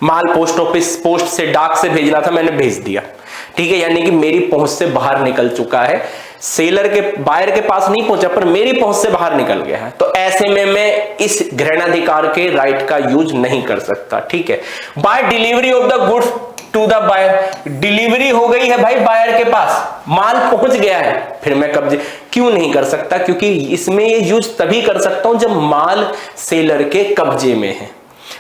माल पोस्ट ऑफिस पोस्ट से डाक से भेजना था, मैंने भेज दिया, ठीक है, यानी कि मेरी पहुंच से बाहर निकल चुका है, सेलर के बायर के पास नहीं पहुंचा पर मेरी पहुंच से बाहर निकल गया है, तो ऐसे में मैं इस ग्रहणाधिकार के राइट का यूज नहीं कर सकता, ठीक है। By delivery of the goods to the buyer, delivery हो गई है भाई बायर के पास, माल पहुंच गया है, फिर मैं कब्जे क्यों नहीं कर सकता, क्योंकि इसमें ये यूज तभी कर सकता हूं जब माल सेलर के कब्जे में है,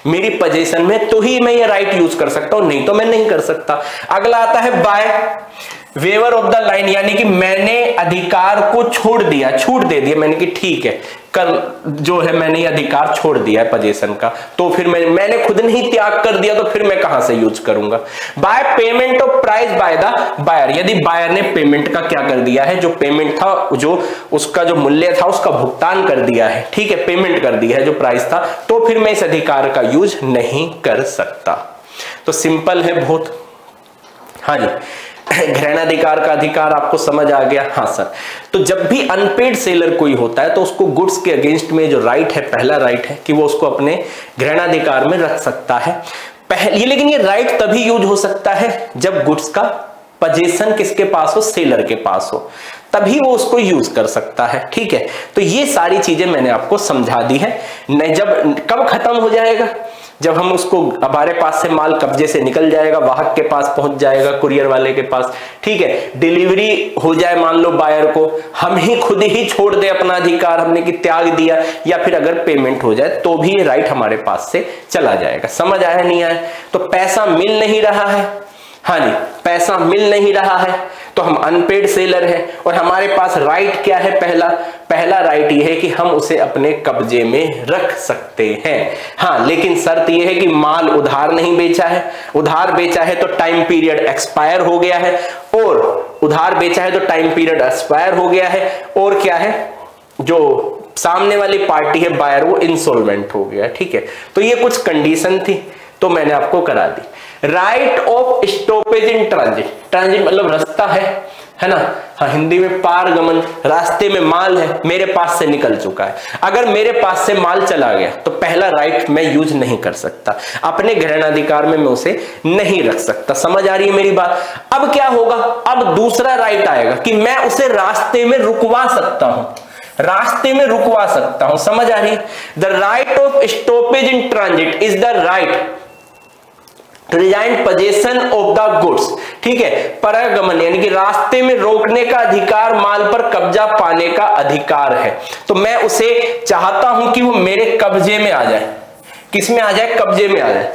मेरी पोजीशन में, तो ही मैं ये राइट यूज कर सकता हूं, नहीं तो मैं नहीं कर सकता। अगला आता है by waiver of the lien, यानी कि मैंने अधिकार को छोड़ दिया, छूट दे दिया, मैंने कि ठीक है कल जो है मैंने ये अधिकार छोड़ दिया है पोजीशन का, तो फिर मैंने खुद नहीं त्याग कर दिया, तो फिर मैं कहां से यूज करूंगा। By payment of price by the buyer, यदि बायर ने पेमेंट का क्या कर दिया है, जो पेमेंट था, जो उसका जो मूल्य था उसका भुगतान कर दिया है, ठीक है, पेमेंट कर दिया है जो प्राइस था, तो फिर मैं इस अधिकार का यूज नहीं कर सकता। तो सिंपल है बहुत। हाँ जी, ग्रहणाधिकार का अधिकार आपको समझ आ गया। हाँ सर, तो जब भी अनपेड सेलर कोई होता है तो उसको गुड्स के अगेंस्ट में जो राइट है, पहला राइट है कि वो उसको अपने ग्रहणाधिकार में रख सकता है पहले, लेकिन ये राइट तभी यूज हो सकता है जब गुड्स का पोजीशन किसके पास हो, सेलर के पास हो, तभी वो उसको यूज कर सकता है, ठीक है। तो ये सारी चीजें मैंने आपको समझा दी है। जब कब खत्म हो जाएगा, जब हम उसको हमारे पास से माल कब्जे से निकल जाएगा, वाहक के पास पहुंच जाएगा, कुरियर वाले के पास, ठीक है, डिलीवरी हो जाए मान लो बायर को, हम ही खुद ही छोड़ दे अपना अधिकार, हमने कि त्याग दिया, या फिर अगर पेमेंट हो जाए तो भी ये राइट हमारे पास से चला जाएगा। समझ आया नहीं आया? तो पैसा मिल नहीं रहा है, हाँ जी, पैसा मिल नहीं रहा है तो हम अनपेड सेलर हैं, और हमारे पास राइट क्या है, पहला राइट ये है कि हम उसे अपने कब्जे में रख सकते हैं। हाँ, लेकिन शर्त ये है कि माल उधार नहीं बेचा है, उधार बेचा है तो टाइम पीरियड एक्सपायर हो गया है, और उधार बेचा है तो टाइम पीरियड एक्सपायर हो गया है, और क्या है, जो सामने वाली पार्टी है बायर वो इंसॉल्वेंट हो गया, ठीक है। तो ये कुछ कंडीशन थी तो मैंने आपको करा दी। Right of stoppage in transit, transit मतलब रास्ता है ना, हाँ, हिंदी में पारगमन, रास्ते में माल है, मेरे पास से निकल चुका है, अगर मेरे पास से माल चला गया तो पहला राइट मैं यूज नहीं कर सकता, अपने ग्रहणाधिकार में मैं उसे नहीं रख सकता। समझ आ रही है मेरी बात? अब क्या होगा, अब दूसरा राइट आएगा कि मैं उसे रास्ते में रुकवा सकता हूं, रास्ते में रुकवा सकता हूं। समझ आ रही है? The right of stoppage in transit is the right to resign possession of the goods, ठीक है, पारगमन यानी कि रास्ते में रोकने का अधिकार, माल पर कब्जा पाने का अधिकार है। तो मैं उसे चाहता हूं कि वो मेरे कब्जे में आ जाए, किस में आ जाए, कब्जे में आ जाए,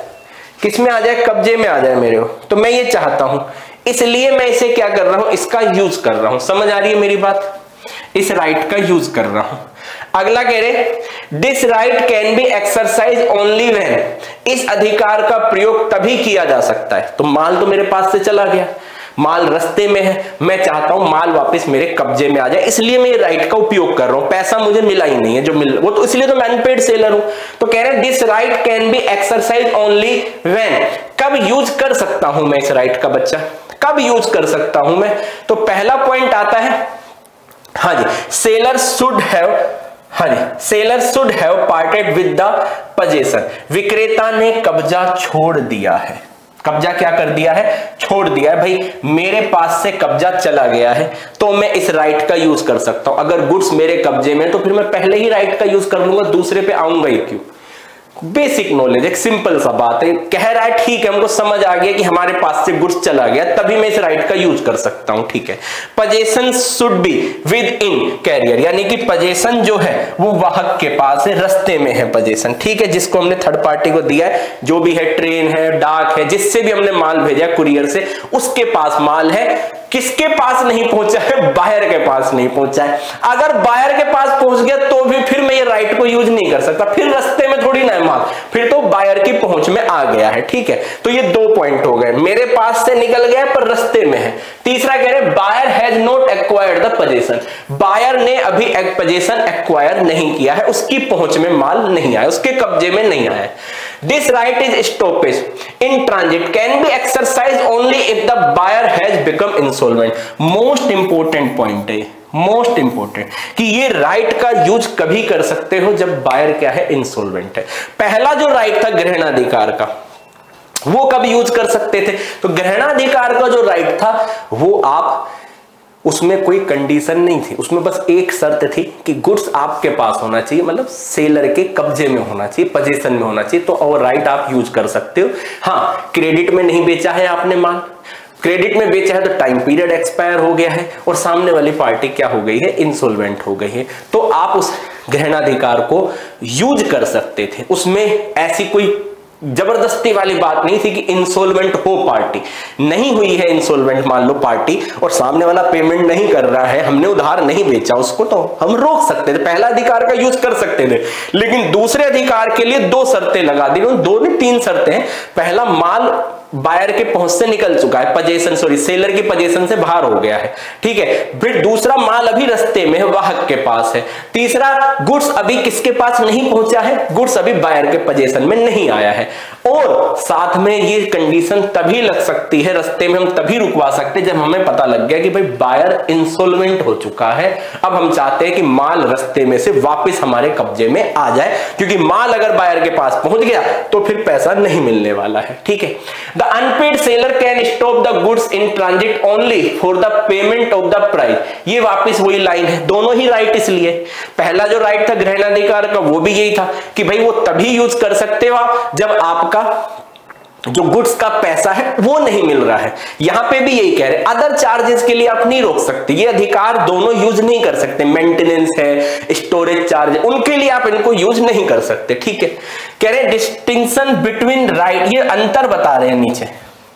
किस में आ जाए, कब्जे में आ जाए मेरे को, तो मैं ये चाहता हूं, इसलिए मैं इसे क्या कर रहा हूं, इसका यूज कर रहा हूं। समझ आ रही है मेरी बात? इस राइट का यूज कर रहा हूं। अगला कह रहे this right can be exercise only when, इस अधिकार का प्रयोग तभी किया जा सकता है, तो माल तो मेरे पास से चला गया, माल रास्ते में है, मैं चाहता हूं माल वापस मेरे कब्जे में आ जाए, इसलिए मैं राइट का उपयोग कर रहा हूं, पैसा मुझे मिला ही नहीं है, जो मिल वो तो इसलिए तो मैं अनपेड सेलर हूं। तो कह रहे हैं this right can be exercise only when, कब यूज कर सकता हूं मैं इस राइट का, बच्चा कब यूज कर सकता हूं मैं? तो पहला पॉइंट आता है, हाँ जी, सेलर शुड हैव, हाँ जी, seller should have parted with the position, विक्रेता ने कब्जा छोड़ दिया है, कब्जा क्या कर दिया है, छोड़ दिया है, भाई मेरे पास से कब्जा चला गया है तो मैं इस राइट का यूज कर सकता हूं। अगर गुड्स मेरे कब्जे में तो फिर मैं पहले ही राइट का यूज कर लूंगा, दूसरे पे आऊंगा ही क्यों। बेसिक नॉलेज, एक सिंपल सा बात है, कह रहा है ठीक है, हमको समझ आ गया कि हमारे पास से गुड्स चला गया तभी मैं इस राइट का यूज कर सकता हूं, ठीक है। Possession should be within carrier, यानी कि पोजीशन जो है वो वाहक के पास है, रास्ते में है पोजीशन, ठीक है, जिसको हमने थर्ड पार्टी को दिया है, जो भी है, ट्रेन है, डाक है, जिससे भी हमने माल भेजा कुरियर से, उसके पास माल है, किसके पास नहीं पहुंचा है, बायर के पास नहीं पहुंचा है। अगर बायर के पास पहुंच गया तो भी फिर मैं ये राइट को यूज नहीं कर सकता, फिर रास्ते में थोड़ी ना है माल, फिर तो बायर की पहुंच में आ गया है, ठीक है। तो ये दो पॉइंट हो गए, मेरे पास से निकल गया पर रास्ते में है। तीसरा कह रहे buyer has not acquired the possession, buyer ने अभी एक पोजीशन एक्वायर नहीं किया है, उसकी पहुंच में माल नहीं आया, उसके कब्जे में नहीं आया। This right is stoppage in transit can be exercise only only if the buyer has become insolvent. Most important point है, मोस्ट इंपोर्टेंट, कि ये राइट का यूज कभी कर सकते हो जब बायर क्या है, इंसॉल्वेंट है। पहला जो राइट था ग्रहणाधिकार का, वो कब यूज कर सकते थे? तो ग्रहणाधिकार का जो राइट था वो आप, उसमें कोई कंडीशन नहीं थी, उसमें बस एक शर्त थी कि गुड्स आपके पास होना चाहिए, मतलब सेलर के कब्जे में होना चाहिए, पोजीशन में होना चाहिए, तो और राइट आप यूज कर सकते हो। हाँ, क्रेडिट में नहीं बेचा है आपने माल, क्रेडिट में बेचा है तो टाइम पीरियड एक्सपायर हो गया है और सामने वाली पार्टी क्या हो गई है, इंसॉल्वेंट हो गई है, तो आप उस ग्रहणाधिकार को यूज कर सकते थे। उसमें ऐसी कोई जबरदस्ती वाली बात नहीं थी कि इंसॉल्वेंट हो पार्टी, नहीं हुई है इंसॉल्वेंट मान लो पार्टी, और सामने वाला पेमेंट नहीं कर रहा है, हमने उधार नहीं बेचा उसको, तो हम रोक सकते थे, पहला अधिकार का यूज कर सकते थे। लेकिन दूसरे अधिकार के लिए दो शर्तें लगा दी, दो नहीं तीन शर्तें हैं। पहला, माल बायर के पहुंच से निकल चुका है, पोजीशन सॉरी सेलर की पोजीशन से बाहर हो गया है, ठीक है। फिर दूसरा, माल अभी रास्ते में है, वाहक के पास है। तीसरा, गुड्स अभी किसके पास नहीं पहुंचा है, गुड्स अभी बायर के पोजीशन में नहीं आया है। और साथ में ये कंडीशन तभी लग सकती है, रास्ते में हम तभी रुकवा सकते हैं जब हमें पता लग गया कि भाई बायर इंसॉल्वेंट हो चुका है, अब हम चाहते हैं कि माल रास्ते में से वापस हमारे कब्जे में आ जाए, क्योंकि माल अगर बायर के पास पहुंच गया तो फिर पैसा नहीं मिलने वाला है, ठीक है। The unpaid seller can stop the goods in transit only for the payment of the price। ये वापस वही लाइन है, दोनों ही राइट इसलिए, पहला जो राइट था ग्रहणाधिकार का वो भी यही था कि भाई वो तभी यूज कर सकते हो आप जब आपका जो गुड्स का पैसा है वो नहीं मिल रहा है। यहां पे भी यही कह रहे हैं, अदर चार्जेस के लिए आप नहीं रोक सकते, ये अधिकार दोनों यूज नहीं कर सकते, मेंटेनेंस है, स्टोरेज चार्ज, उनके लिए आप इनको यूज नहीं कर सकते, ठीक है। कह रहे हैं डिस्टिंक्शन बिटवीन राइट, ये अंतर बता रहे हैं नीचे,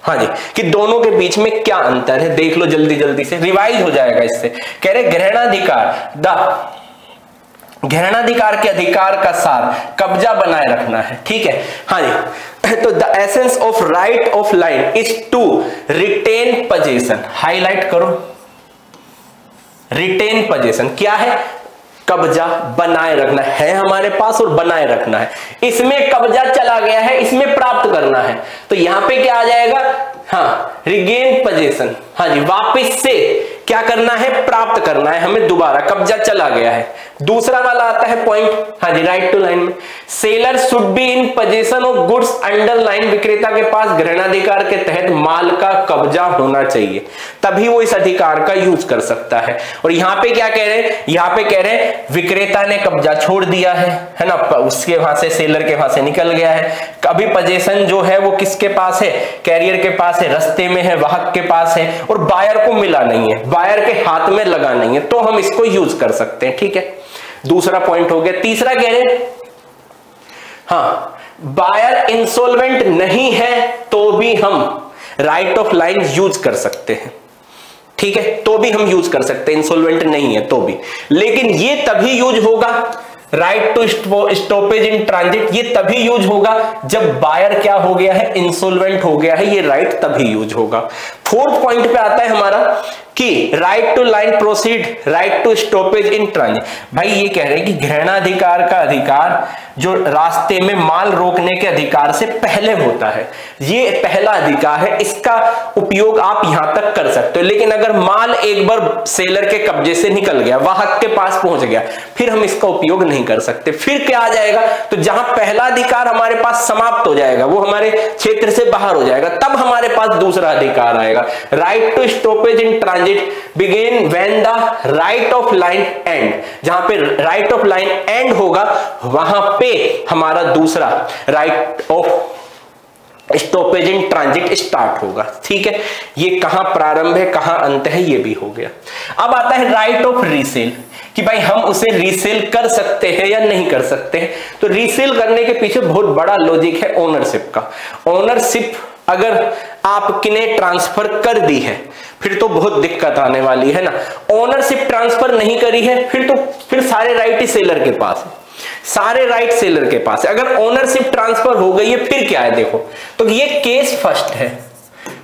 हाँ जी, कि दोनों के बीच में क्या अंतर है, देख लो जल्दी जल्दी से, रिवाइज हो जाएगा इससे। कह रहे ग्रहणाधिकार, ग्रहणाधिकार के अधिकार का सार कब्जा बनाए रखना है, ठीक है, हाँ जी। तो the essence of right of lien is to retain possession, highlight करो, रिटेन पोजीशन क्या है, कब्जा बनाए रखना है हमारे पास और बनाए रखना है, इसमें कब्जा चला गया है, इसमें प्राप्त करना है, तो यहां पे क्या आ जाएगा, हाँ, रिगेन पोजीशन, हाँ जी, वापस से क्या करना है, प्राप्त करना है हमें दोबारा, कब्जा चला गया है। दूसरा वाला आता है पॉइंट, हाँ जी, राइट टू लाइन में, seller should be in position of goods under line, विक्रेता के पास ग्रहणाधिकार के तहत माल का कब्जा होना चाहिए, तभी वो इस अधिकार का यूज कर सकता है। और यहाँ पे क्या कह रहे हैं, यहाँ पे कह रहे हैं विक्रेता ने कब्जा छोड़ दिया है ना, उसके वहां से सेलर के वहां से निकल गया है, अभी पोजीशन जो है वो किसके पास है, कैरियर के पास है, रास्ते में है, वाहक के पास है, और बायर को मिला नहीं है, बायर के हाथ में लगा नहीं है, तो हम इसको यूज कर सकते हैं, ठीक है। दूसरा पॉइंट हो गया। तीसरा कह रहे हैं, हाँ, बायर इंसॉल्वेंट नहीं है तो भी हम राइट ऑफ लाइन यूज कर सकते हैं, ठीक है, तो भी हम यूज कर सकते हैं, इंसॉल्वेंट नहीं है तो भी, लेकिन ये तभी यूज होगा, right to stoppage in transit ये तभी यूज होगा जब बायर क्या हो गया है, इंसॉल्वेंट हो गया है, ये राइट तभी यूज होगा। फोर्थ पॉइंट पे आता है हमारा कि right to lien proceed, right to stoppage in transit. भाई ये कह रहे हैं कि ग्रहणाधिकार का अधिकार जो रास्ते में माल रोकने के अधिकार से पहले होता है, ये पहला अधिकार है, इसका उपयोग आप यहां तक कर सकते हो। लेकिन अगर माल एक बार सेलर के कब्जे से निकल गया, वाहक के पास पहुंच गया, फिर हम इसका उपयोग नहीं कर सकते। फिर क्या आ जाएगा, तो जहां पहला अधिकार हमारे पास समाप्त हो जाएगा, वो हमारे क्षेत्र से बाहर हो जाएगा, तब हमारे पास दूसरा अधिकार आएगा, right to stoppage in transit begin when the right of lien end. जहां पे राइट ऑफ लाइन एंड होगा वहां पे हमारा दूसरा right of stoppage in transit start होगा, ठीक है। ये कहां प्रारंभ है कहां अंत है ये भी हो गया। अब आता है राइट ऑफ रीसेल, कि भाई हम उसे रीसेल कर सकते हैं या नहीं कर सकते हैं। तो रीसेल करने के पीछे बहुत बड़ा लॉजिक है ओनरशिप का। ओनरशिप अगर आपने ट्रांसफर कर दी है फिर तो बहुत दिक्कत आने वाली है ना। ओनरशिप ट्रांसफर नहीं करी है फिर सारे राइट ही सेलर के पास है, सारे राइट सेलर के पास है। अगर ओनरशिप ट्रांसफर हो गई है फिर क्या है, देखो तो ये केस फर्स्ट है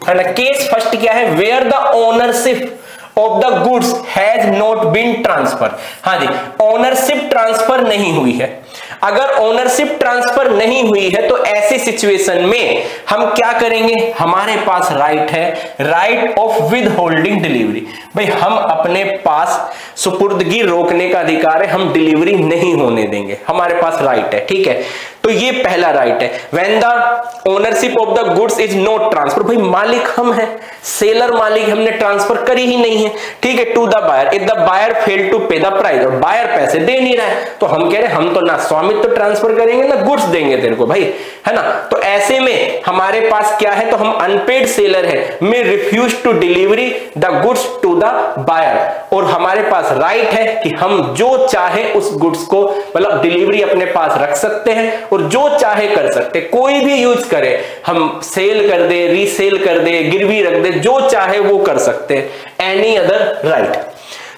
ना। केस फर्स्ट क्या है, where the ownership of the goods has not been transfer. हाँ जी, ओनरशिप ट्रांसफर नहीं हुई है। अगर ओनरशिप ट्रांसफर नहीं हुई है तो ऐसी सिचुएशन में हम क्या करेंगे, हमारे पास राइट है, right of with holding delivery. भाई हम अपने पास सुपुर्दगी रोकने का अधिकार है, हम डिलीवरी नहीं होने देंगे, हमारे पास राइट है, ठीक है। तो ये पहला राइट है। When the ownership of the goods is not transfer, भाई मालिक हम हैं, सेलर मालिक, हमने ट्रांसफर करी ही नहीं है, ठीक है, to the buyer, if the buyer fail to pay the price, और बायर पैसे दे नहीं रहा है, तो हम कह रहे हैं हम तो ना स्वामित्व तो ट्रांसफर करेंगे ना गुड्स देंगे तेरे को भाई, है ना। तो ऐसे में हमारे पास क्या है, तो हम अनपेड सेलर है, may refuse to delivery the goods to the buyer, और हमारे पास राइट है कि हम जो चाहे उस गुड्स को मतलब डिलीवरी अपने पास रख सकते हैं और जो चाहे कर सकते, कोई भी यूज करे, हम सेल कर दे, रीसेल कर दे, गिरवी रख दे, जो चाहे वो कर सकते हैं। Any other right.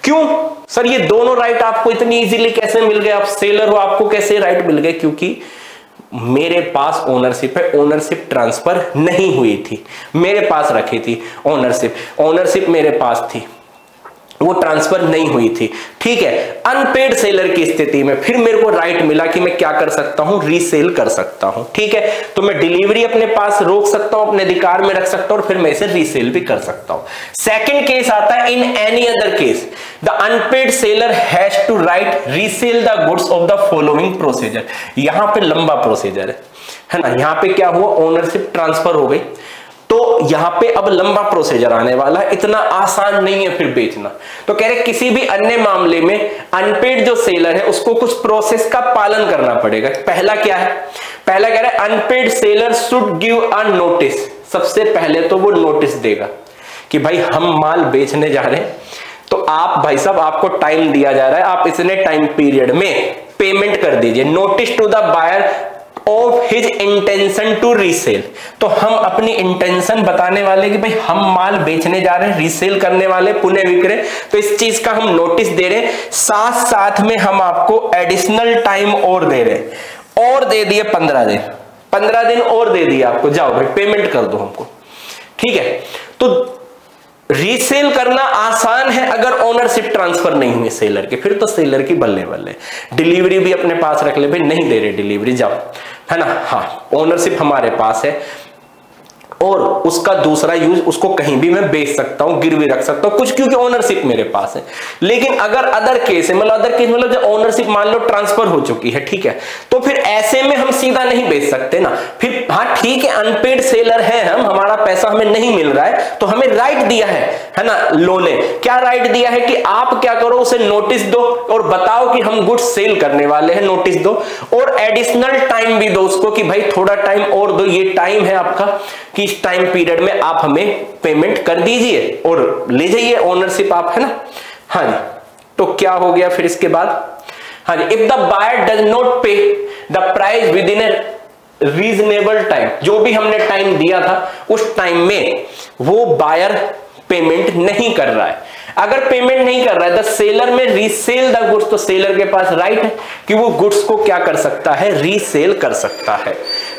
क्यों सर ये दोनों राइट आपको इतनी इजीली कैसे मिल गए, आप सेलर हो, आपको कैसे राइट मिल गए? क्योंकि मेरे पास ओनरशिप है, ओनरशिप ट्रांसफर नहीं हुई थी, मेरे पास रखी थी ओनरशिप मेरे पास थी, वो ट्रांसफर नहीं हुई थी, ठीक है। अनपेड सेलर की स्थिति में फिर मेरे को राइट मिला कि मैं क्या कर सकता हूं, रीसेल कर सकता हूं, ठीक है। तो मैं डिलीवरी अपने पास रोक सकता हूं, अपने अधिकार में रख सकता हूं और फिर मैं इसे रीसेल भी कर सकता हूं। सेकंड केस आता है, in any other case the unpaid seller has to right resale the goods of the following procedure. यहां पे लंबा प्रोसीजर है ना, यहां पे क्या हुआ, ओनरशिप ट्रांसफर हो गई, तो यहां पे अब लंबा प्रोसीजर आने वाला है, इतना आसान नहीं है फिर बेचना। तो कह रहे किसी भी अन्य मामले में अनपेड जो सेलर है उसको कुछ प्रोसेस का पालन करना पड़ेगा। पहला क्या है, पहला कह रहा है unpaid seller should give a notice. सबसे पहले तो वो नोटिस देगा कि भाई हम माल बेचने जा रहे हैं, तो आप भाई साहब आपको टाइम दिया जा रहा है, आप इतने टाइम पीरियड में पेमेंट कर दीजिए। Notice to the buyer of his intention to resale, तो हम अपनी इंटेंशन बताने वाले कि भाई हम माल बेचने जा रहे हैं, रीसेल करने वाले, पुनः विक्रय, तो इस चीज का हम नोटिस दे रहे हैं। साथ साथ में हम आपको एडिशनल टाइम और दे रहे हैं, और दे दिए 15 दिन, 15 दिन और दे दिए आपको, जाओ भाई पेमेंट कर दो हमको, ठीक है। तो रीसेल करना आसान है अगर ओनरशिप ट्रांसफर नहीं हुई सेलर के, फिर तो सेलर की बल्ले बल्ले, डिलीवरी भी अपने पास रख ले, भाई नहीं दे रहे डिलीवरी, जाओ, है ना। हाँ ओनरशिप हमारे पास है और उसका दूसरा यूज, उसको कहीं भी मैं बेच सकता हूं, गिरवी रख सकता हूं कुछ, क्योंकि ओनरशिप मेरे पास है। लेकिन अगर अदर केस है, मतलब जब ओनरशिप मान लो ट्रांसफर हो चुकी है, ठीक है, तो फिर ऐसे में हम सीधा नहीं बेच सकते ना। फिर हाँ ठीक है, अनपेड सेलर है हम, हमारा पैसा हमें नहीं मिल रहा है, तो हमें राइट दिया है ना लो ने, क्या राइट दिया है कि आप क्या करो, उसे नोटिस दो और बताओ कि हम गुड्स सेल करने वाले हैं, नोटिस दो, और एडिशनल टाइम भी दो उसको कि भाई थोड़ा टाइम और दो, ये टाइम है आपका कि इस टाइम पीरियड में आप हमें पेमेंट कर दीजिए और ले जाइए ओनरशिप आप, है ना। हाँ जी, तो क्या हो गया फिर इसके बाद, हाँ जी, if the buyer does not pay the price within a reasonable time, जो भी हमने टाइम दिया था उस टाइम में वो बायर पेमेंट नहीं कर रहा है, अगर पेमेंट नहीं कर रहा है द सेलर में रीसेल द गुड्स, तो सेलर के पास राइट है कि वो गुड्स को क्या कर सकता है, रीसेल कर सकता है,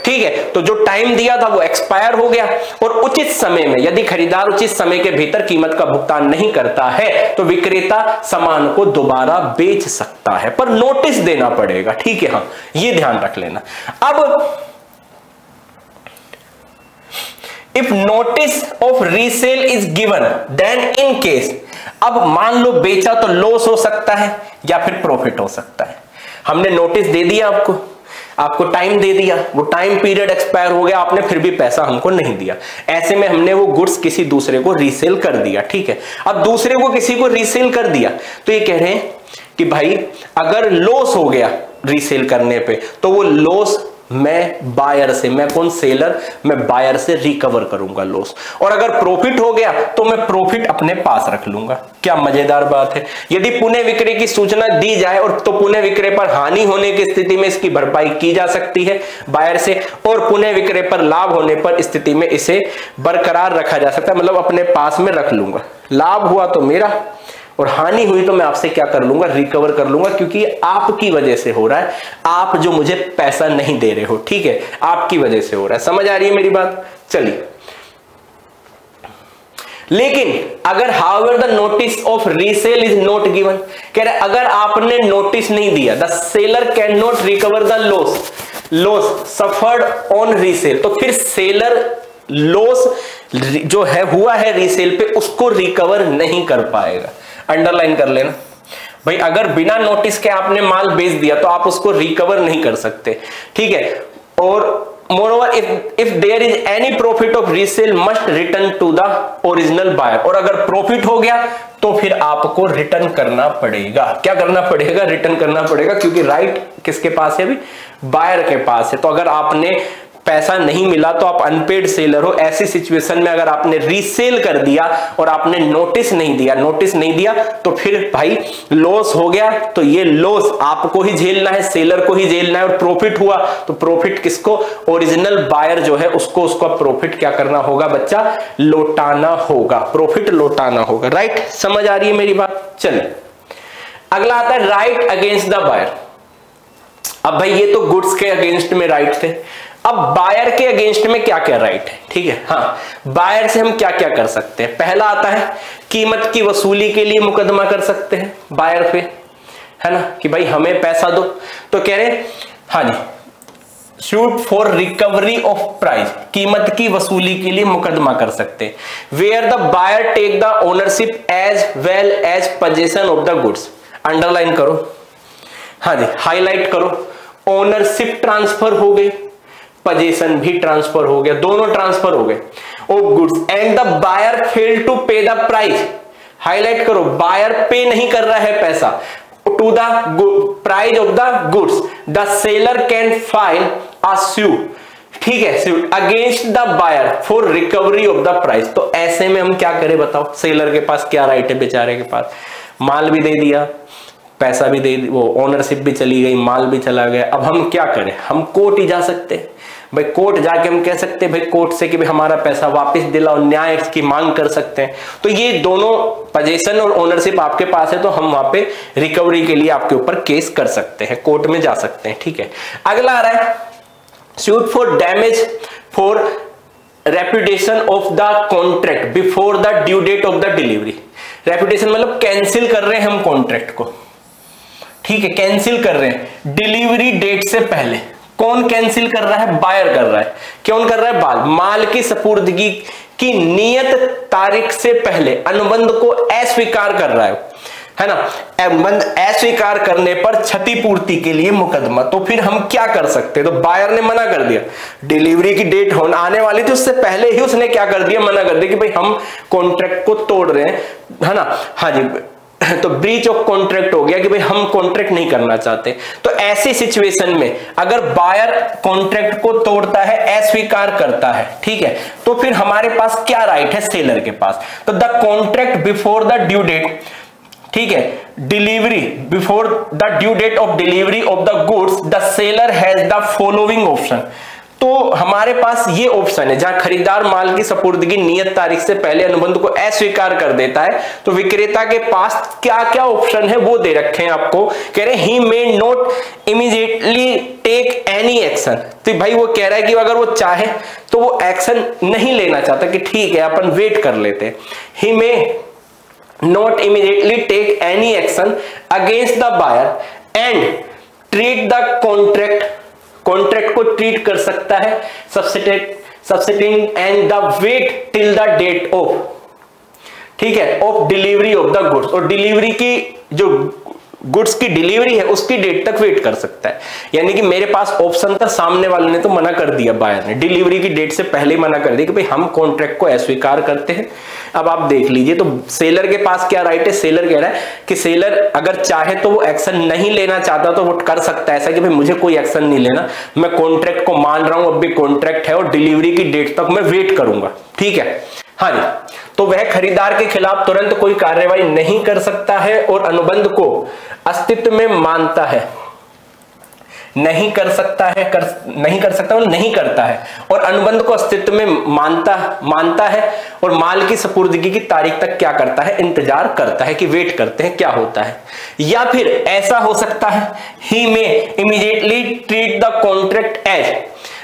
ठीक है। तो जो टाइम दिया था वो एक्सपायर हो गया, और उचित समय में यदि खरीदार उचित समय के भीतर कीमत का भुगतान नहीं करता है तो विक्रेता सामान को दोबारा बेच सकता है, पर नोटिस देना पड़ेगा, ठीक है। हाँ ये ध्यान रख लेना। अब if notice of resale is given then in case, अब मान लो बेचा तो लॉस हो सकता है या फिर प्रॉफिट हो सकता है। हमने नोटिस दे दिया, आपको टाइम दे दिया, वो टाइम पीरियड एक्सपायर हो गया, आपने फिर भी पैसा हमको नहीं दिया, ऐसे में हमने वो गुड्स किसी दूसरे को रीसेल कर दिया, ठीक है। अब दूसरे को किसी को रीसेल कर दिया तो ये कह रहे हैं कि भाई अगर लॉस हो गया रीसेल करने पे तो वो लॉस मैं बायर से, मैं कौन सेलर, मैं बायर से रिकवर करूंगा लॉस, और अगर प्रॉफिट हो गया तो मैं प्रॉफिट अपने पास रख लूंगा। क्या मजेदार बात है। यदि पुनः विक्रय की सूचना दी जाए और तो पुनः विक्रय पर हानि होने की स्थिति में इसकी भरपाई की जा सकती है बायर से, और पुनः विक्रय पर लाभ होने पर स्थिति में इसे बरकरार रखा जा सकता है, मतलब अपने पास में रख लूंगा। लाभ हुआ तो मेरा और हानि हुई तो मैं आपसे क्या कर लूंगा, रिकवर कर लूंगा, क्योंकि आपकी वजह से हो रहा है, आप जो मुझे पैसा नहीं दे रहे हो, ठीक है, आपकी वजह से हो रहा है। समझ आ रही है मेरी बात। चलिए लेकिन अगर however the notice of resale is not given, कह रहे अगर आपने नोटिस नहीं दिया, the seller can not recover the loss suffered on resale, तो फिर सेलर लॉस जो है हुआ है रीसेल पे उसको रिकवर नहीं कर पाएगा। अंडरलाइन कर लेना भाई, अगर बिना नोटिस के आपने माल बेच दिया तो आप उसको रिकवर नहीं कर सकते, ठीक है। और मोreover if there is any profit of resale must return to the original buyer, और अगर प्रॉफिट हो गया तो फिर आपको रिटर्न करना पड़ेगा। क्या करना पड़ेगा? रिटर्न करना पड़ेगा, क्योंकि राइट किसके पास है अभी? बायर के पास है। तो अगर आपने पैसा नहीं मिला तो आप अनपेड सेलर हो। ऐसी सिचुएशन में अगर आपने रीसेल कर दिया और आपने नोटिस नहीं दिया तो फिर भाई लॉस हो गया, तो ये लॉस आपको ही झेलना है, सेलर को ही झेलना है। और प्रॉफिट हुआ तो प्रॉफिट किसको? ओरिजिनल बायर जो है उसको उसका प्रॉफिट क्या करना होगा बच्चा? लौटाना होगा, प्रॉफिट लौटाना होगा। राइट, समझ आ रही है मेरी बात? चलिए अगला आता है राइट अगेंस्ट द बायर। अब भाई ये तो गुड्स के अगेंस्ट में राइट थे, अब बायर के अगेंस्ट में क्या क्या राइट है, ठीक है। हाँ, बायर से हम क्या क्या कर सकते हैं? पहला आता है कीमत की वसूली के लिए मुकदमा कर सकते हैं बायर पे, है ना, कि भाई हमें पैसा दो। तो कह रहे हाँ जी, suit for recovery of price, कीमत की वसूली के लिए मुकदमा कर सकते हैं। Where the buyer take the ownership as well as position of the goods. Underline करो, हाँ जी, हाईलाइट करो। ओनरशिप ट्रांसफर हो गई, पोजीशन भी ट्रांसफर हो गया, दोनों ट्रांसफर हो गए of goods, and the buyer fail to pay the price. Highlight करो, बायर पे नहीं कर रहा है पैसा to the price of the goods, the seller can file a suit, ठीक है, suit against the buyer for recovery of the price. तो ऐसे में हम क्या करें बताओ? सेलर के पास क्या राइट है? बेचारे के पास माल भी दे दिया, पैसा भी दे, वो ओनरशिप भी चली गई, माल भी चला गया। अब हम क्या करें? हम कोर्ट ही जा सकते हैं भाई, कोर्ट जाके हम कह सकते हैं भाई कोर्ट से कि भाई हमारा पैसा वापस दिलाओ, न्याय की मांग कर सकते हैं। तो ये दोनों पोजीशन और ओनरशिप आपके पास है, तो हम वहां पे रिकवरी के लिए आपके ऊपर केस कर सकते हैं, कोर्ट में जा सकते हैं, ठीक है। अगला आ रहा है suit for damage for repudiation of the contract before the due date of the delivery. Repudiation मतलब कैंसिल कर रहे हैं हम कॉन्ट्रैक्ट को, ठीक है, कैंसिल कर रहे हैं डिलीवरी डेट से पहले। कौन कैंसिल कर रहा है? बायर कर रहा है। कौन कर रहा है? माल की सपुर्दगी की नियत तारीख से पहले अनुबंध को अस्वीकार कर रहा है ना। अनुबंध अस्वीकार करने पर क्षतिपूर्ति के लिए मुकदमा। तो फिर हम क्या कर सकते हैं? तो बायर ने मना कर दिया, डिलीवरी की डेट होने आने वाली थी, उससे पहले ही उसने क्या कर दिया? मना कर दिया कि भाई हम कॉन्ट्रैक्ट को तोड़ रहे हैं, है ना। हाँ जी, तो ब्रीच ऑफ कॉन्ट्रैक्ट हो गया कि भाई हम कॉन्ट्रैक्ट नहीं करना चाहते। तो ऐसी सिचुएशन में अगर बायर कॉन्ट्रैक्ट को तोड़ता है, अस्वीकार करता है, ठीक है, तो फिर हमारे पास क्या राइट है सेलर के पास? तो the contract before the due date, ठीक है, delivery before the due date of delivery of the goods the seller has the following option. तो हमारे पास ये ऑप्शन है जहां खरीदार माल की सपुर्दगी नियत तारीख से पहले अनुबंध को अस्वीकार कर देता है, तो विक्रेता के पास क्या क्या ऑप्शन है वो दे रखे हैं आपको। कह रहे he may not immediately take any action. तो भाई वो कह रहा है कि अगर वो चाहे तो वो एक्शन नहीं लेना चाहता, कि ठीक है अपन वेट कर लेते हैं। He may not immediately take any action against the buyer and treat the contract को ट्रीट कर सकता है subsisting and the wait till the date of, ठीक है, of delivery of the goods. और डिलीवरी की जो गुड्स की डिलीवरी है उसकी डेट तक वेट कर सकता है। यानी कि मेरे पास ऑप्शन था, सामने वाले ने तो मना कर दिया, बायर ने डिलीवरी की डेट से पहले मना कर दिया कि भाई हम कॉन्ट्रैक्ट को अस्वीकार करते हैं। अब आप देख लीजिए, तो सेलर के पास क्या राइट है? सेलर कह रहा है कि सेलर अगर चाहे तो वो एक्शन नहीं लेना चाहता तो वो कर सकता है ऐसा कि भाई मुझे कोई एक्शन नहीं लेना, मैं कॉन्ट्रैक्ट को मान रहा हूं, अब भी कॉन्ट्रैक्ट है और डिलीवरी की डेट तक मैं वेट करूंगा, ठीक है। हाँ जी, तो वह खरीदार के खिलाफ तुरंत कोई कार्रवाई नहीं कर सकता है और अनुबंध को अस्तित्व में मानता है, नहीं कर सकता है, नहीं कर सकता और नहीं करता है, और अनुबंध को अस्तित्व में मानता है और माल की सपुर्दगी की तारीख तक क्या करता है? इंतजार करता है कि वेट करते हैं क्या होता है। या फिर ऐसा हो सकता है he may immediately treat the contract as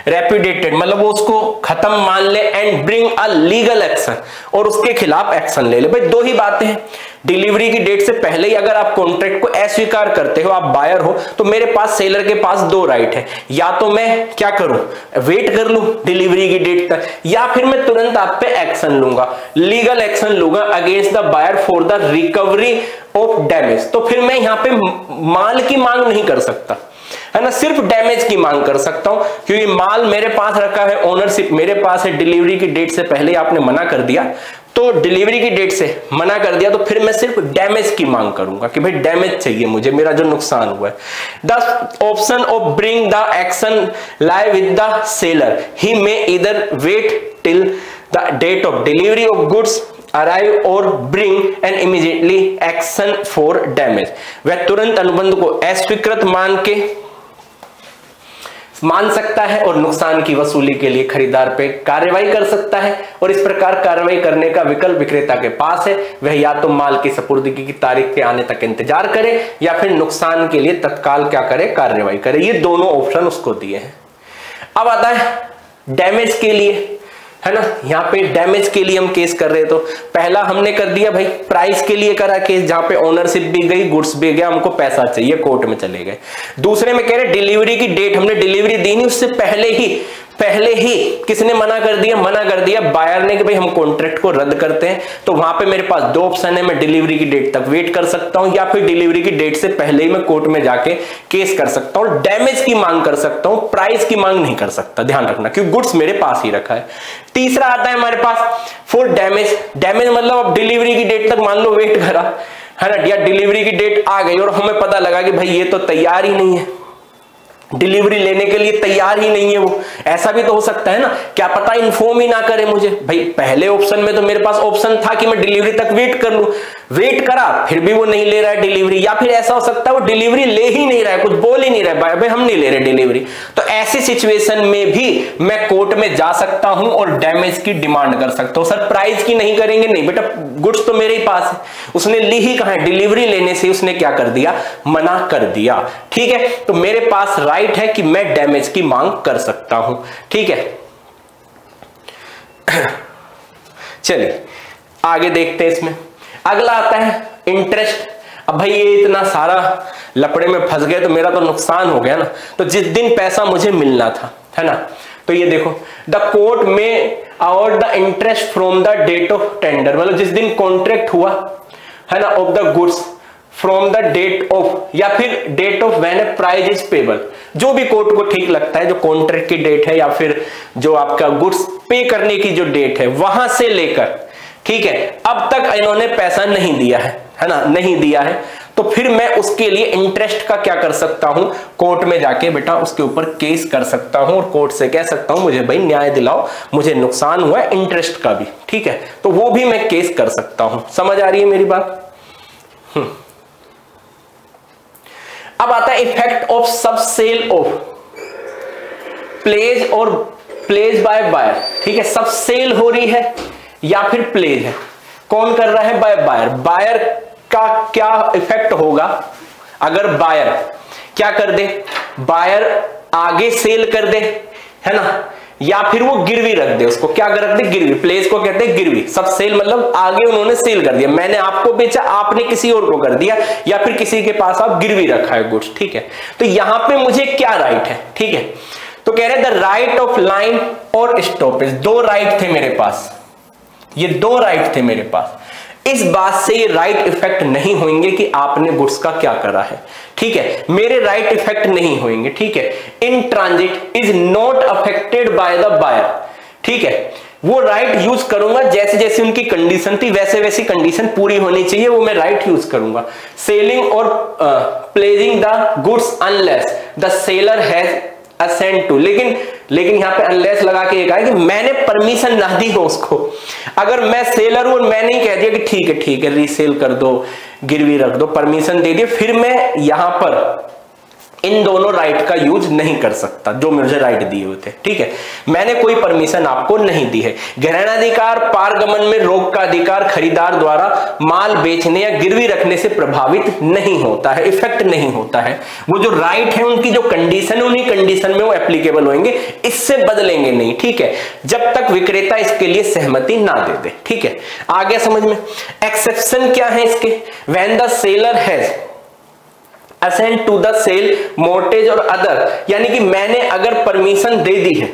repudiated मतलब वो उसको खत्म मान ले, and bring a legal action, और उसके खिलाफ एक्शन ले ले। भाई दो ही बातें हैं, डिलीवरी की डेट से पहले ही अगर आप कॉन्ट्रैक्ट को अस्वीकार करते हो, आप बायर हो, तो मेरे पास सेलर के पास दो राइट है, या तो मैं क्या करूं, वेट कर लूं डिलीवरी की डेट तक, या फिर मैं तुरंत आप पे एक्शन लूंगा, लीगल एक्शन लूंगा against the buyer for the recovery of damage. तो फिर मैं यहां पे माल की मांग नहीं कर सकता, है ना, सिर्फ डैमेज की मांग कर सकता हूं, क्योंकि माल मेरे पास रखा है, ओनरशिप मेरे पास है, डिलीवरी की डेट से पहले आपने मना कर दिया, तो डिलीवरी की डेट से मना कर दिया, तो फिर मैं सिर्फ डैमेज की मांग करूंगा कि भाई डैमेज चाहिए मुझे, मेरा जो नुकसान हुआ है। The option of bring the action lie with the seller, he may either wait till the date of delivery of goods arrive और bring an immediately action for damage. वह तुरंत अनुबंध को अस्वीकृत मान सकता है और नुकसान की वसूली के लिए खरीदार पे कार्रवाई कर सकता है, और इस प्रकार कार्रवाई करने का विकल्प विक्रेता के पास है। वह या तो माल की सपुर्दगी की तारीख के आने तक इंतजार करे, या फिर नुकसान के लिए तत्काल क्या करे, कार्रवाई करे। ये दोनों ऑप्शन उसको दिए हैं। अब आता है डैमेज के लिए, है ना, यहाँ पे डैमेज के लिए हम केस कर रहे, तो पहला हमने कर दिया भाई प्राइस के लिए करा केस, जहां पे ओनरशिप भी गई, गुड्स भी गया, हमको पैसा चाहिए, कोर्ट में चले गए। दूसरे में कह रहे डिलीवरी की डेट, हमने डिलीवरी दी नहीं, उससे पहले ही किसने मना कर दिया, बायर ने कि भाई हम कॉन्ट्रैक्ट को रद्द करते हैं। तो वहां पे मेरे पास दो ऑप्शन है, मैं डिलीवरी की डेट तक वेट कर सकता हूं, या फिर डिलीवरी की डेट से पहले ही मैं कोर्ट में जाके केस कर सकता हूं, डैमेज की मांग कर सकता हूं, प्राइस की मांग नहीं कर सकता, ध्यान रखना, क्योंकि गुड्स मेरे पास ही रखा है। तीसरा आता है हमारे पास फॉर डैमेज मतलब अब डिलीवरी की डेट तक मान लो वेट करा, है ना, या डिलीवरी की डेट आ गई और हमें पता लगा कि भाई ये तो तैयार ही नहीं है, डिलीवरी लेने के लिए तैयार ही नहीं है वो। ऐसा भी तो हो सकता है ना, क्या पता इन्फॉर्म ही ना करे मुझे। भाई पहले ऑप्शन में तो मेरे पास ऑप्शन था कि मैं डिलीवरी तक वेट कर लूं, वेट करा फिर भी वो नहीं ले रहा है डिलीवरी, या फिर ऐसा हो सकता है वो डिलीवरी ले ही नहीं रहा है, कुछ बोल ही नहीं रहा है, भाई हम नहीं ले रहे डिलीवरी। तो ऐसी सिचुएशन में भी मैं कोर्ट में जा सकता हूं और डैमेज की डिमांड कर सकता हूं। सर प्राइस की नहीं करेंगे, नहीं बेटा, गुड्स तो मेरे ही पास है, उसने ली ही कहां है, डिलीवरी लेने से उसने क्या कर दिया, मना कर दिया। ठीक है, तो मेरे पास राइट है कि मैं डैमेज की मांग कर सकता हूं। ठीक है, चलिए आगे देखते हैं। इसमें अगला आता है इंटरेस्ट। अब भाई ये इतना सारा लपड़े में फंस गए तो मेरा तो नुकसान हो गया ना। तो जिस दिन पैसा मुझे मिलना था, है ना, तो ये देखो, the court may award the interest from the date of tender, मतलब जिस दिन कॉन्ट्रैक्ट हुआ, है ना, of the goods from the date of, या फिर date of when a price is payable, जो भी कोर्ट को ठीक लगता है, जो कॉन्ट्रैक्ट की डेट है या फिर जो आपका गुड्स पे करने की जो डेट है, वहां से लेकर, ठीक है, अब तक इन्होंने पैसा नहीं दिया है ना, नहीं दिया है, तो फिर मैं उसके लिए इंटरेस्ट का क्या कर सकता हूं, कोर्ट में जाके बेटा उसके ऊपर केस कर सकता हूं और कोर्ट से कह सकता हूं मुझे भाई न्याय दिलाओ, मुझे नुकसान हुआ है इंटरेस्ट का भी। ठीक है, तो वो भी मैं केस कर सकता हूं। समझ आ रही है मेरी बात? अब आता है इफेक्ट ऑफ सब सेल ऑफ प्लेज और प्लेज बाय बायर। ठीक है, सब सेल हो रही है या फिर प्लेज है, कौन कर रहा है, बाय बायर। बायर का क्या इफेक्ट होगा अगर बायर क्या कर दे, बायर आगे सेल कर दे, है ना, या फिर वो गिरवी रख दे, उसको क्या रख दे, गिरवी। प्लेस को कहते हैं गिरवी। सब सेल मतलब आगे उन्होंने सेल कर दिया, मैंने आपको बेचा, आपने किसी और को कर दिया, या फिर किसी के पास आप गिरवी रखा है गुड्स। ठीक है, तो यहां पे मुझे क्या राइट है, ठीक है, तो कह रहे द राइट ऑफ लाइन और स्टॉपेज। दो राइट थे मेरे पास, ये दो राइट थे मेरे पास। इस बात से ये राइट इफेक्ट नहीं होंगे कि आपने गुड्स का क्या करा है। ठीक है, मेरे राइट इफेक्ट नहीं होंगे। ठीक है, in transit is not affected by the buyer. ठीक है, वो राइट यूज करूंगा जैसे जैसे उनकी कंडीशन थी वैसे वैसी कंडीशन पूरी होनी चाहिए, वो मैं राइट यूज करूंगा। सेलिंग और pledging the goods unless the seller has assent to. लेकिन यहां पे अनलेस लगा के कहा है कि मैंने परमिशन ना दी हो उसको। अगर मैं सेलर हूं और मैंने ही कह दिया कि ठीक है रीसेल कर दो, गिरवी रख दो, परमिशन दे दिए, फिर मैं यहां पर इन दोनों राइट का यूज नहीं कर सकता जो मुझे राइट दिए हुए थे। ठीक है, मैंने कोई परमिशन आपको नहीं दी है। ग्रहणाधिकार पारगमन में रोक का अधिकार खरीदार द्वारा माल बेचने या गिरवी रखने से प्रभावित नहीं होता है, इफेक्ट नहीं होता है। वो जो राइट है उनकी जो कंडीशन है उन्हीं कंडीशन में वो एप्लीकेबल होंगे, इससे बदलेंगे नहीं। ठीक है, जब तक विक्रेता इसके लिए सहमति ना दे दे। ठीक है, आ गया समझ में। एक्सेप्शन क्या है इसके? When the seller has assent to the sale mortgage और अदर, यानी कि मैंने अगर परमिशन दे दी है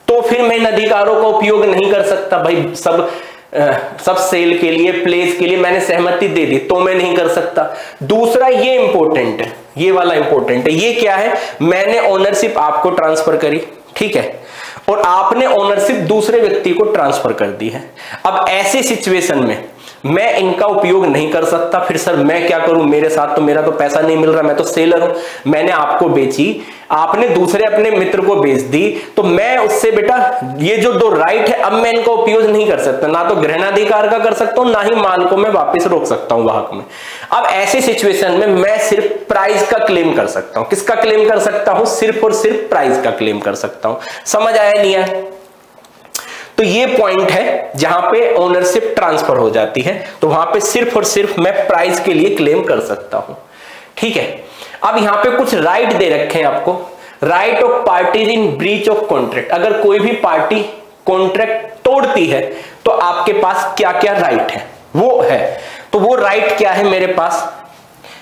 तो फिर मैं इन अधिकारों का उपयोग नहीं कर सकता। भाई सब सेल के लिए, प्लेस के लिए मैंने सहमति दे दी तो मैं नहीं कर सकता। दूसरा ये इंपॉर्टेंट है, ये वाला इंपॉर्टेंट है। ये क्या है? मैंने ओनरशिप आपको ट्रांसफर करी, ठीक है, और आपने ओनरशिप दूसरे व्यक्ति को ट्रांसफर कर दी है। अब ऐसी सिचुएशन में मैं इनका उपयोग नहीं कर सकता। फिर सर मैं क्या करूं, मेरे साथ तो मेरा तो पैसा नहीं मिल रहा, मैं तो सेलर हूं, मैंने आपको बेची, आपने दूसरे अपने मित्र को बेच दी, तो मैं उससे बेटा ये जो दो राइट है अब मैं इनका उपयोग नहीं कर सकता। ना तो ग्रहणाधिकार का कर सकता हूं, ना ही माल को मैं वापस रोक सकता हूं वाहक में। अब ऐसी सिचुएशन में मैं सिर्फ प्राइस का क्लेम कर सकता हूं। किसका क्लेम कर सकता हूं? सिर्फ और सिर्फ प्राइस का क्लेम कर सकता हूं। समझ आया नहीं आया? तो ये पॉइंट है जहां पे ओनरशिप ट्रांसफर हो जाती है, तो वहां पे सिर्फ और सिर्फ मैं प्राइस के लिए क्लेम कर सकता हूं। ठीक है, अब यहां पे कुछ राइट दे रखे हैं आपको। Right of parties in breach of contract, अगर कोई भी पार्टी कॉन्ट्रैक्ट तोड़ती है तो आपके पास क्या क्या राइट है वो है। तो वो राइट क्या है मेरे पास?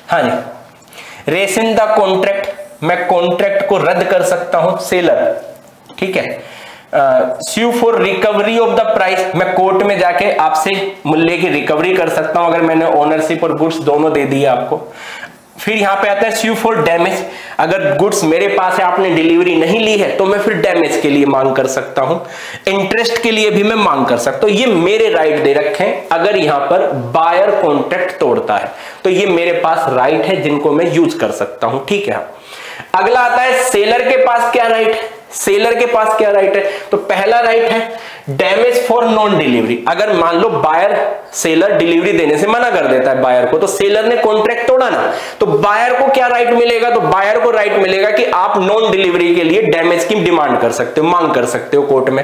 हाँ जी, रेसिन द कॉन्ट्रैक्ट, मैं कॉन्ट्रैक्ट को रद्द कर सकता हूं सेलर। ठीक है, sue for recovery of the price, मैं कोर्ट में जाके आपसे मूल्य की रिकवरी कर सकता हूं अगर मैंने ओनरशिप और गुड्स दोनों दे दिए आपको। फिर यहां पे आता है स्यू फॉर डैमेज, अगर गुड्स मेरे पास है आपने डिलीवरी नहीं ली है तो मैं फिर डैमेज के लिए मांग कर सकता हूं। इंटरेस्ट के लिए भी मैं मांग कर सकता हूं। ये मेरे राइट दे रखे हैं। अगर यहां पर बायर कॉन्ट्रैक्ट तोड़ता है तो ये मेरे पास राइट है जिनको मैं यूज कर सकता हूं। ठीक है, अगला आता है सेलर के पास क्या राइट है। सेलर के पास क्या राइट है? तो पहला राइट है डैमेज फॉर नॉन डिलीवरी। अगर मान लो बायर सेलर डिलीवरी देने से मना कर देता है बायर को, तो सेलर ने कॉन्ट्रैक्ट तोड़ा ना, तो बायर को क्या राइट मिलेगा? तो बायर को राइट मिलेगा कि आप नॉन डिलीवरी के लिए डैमेज की डिमांड कर सकते हो, मांग कर सकते हो कोर्ट में,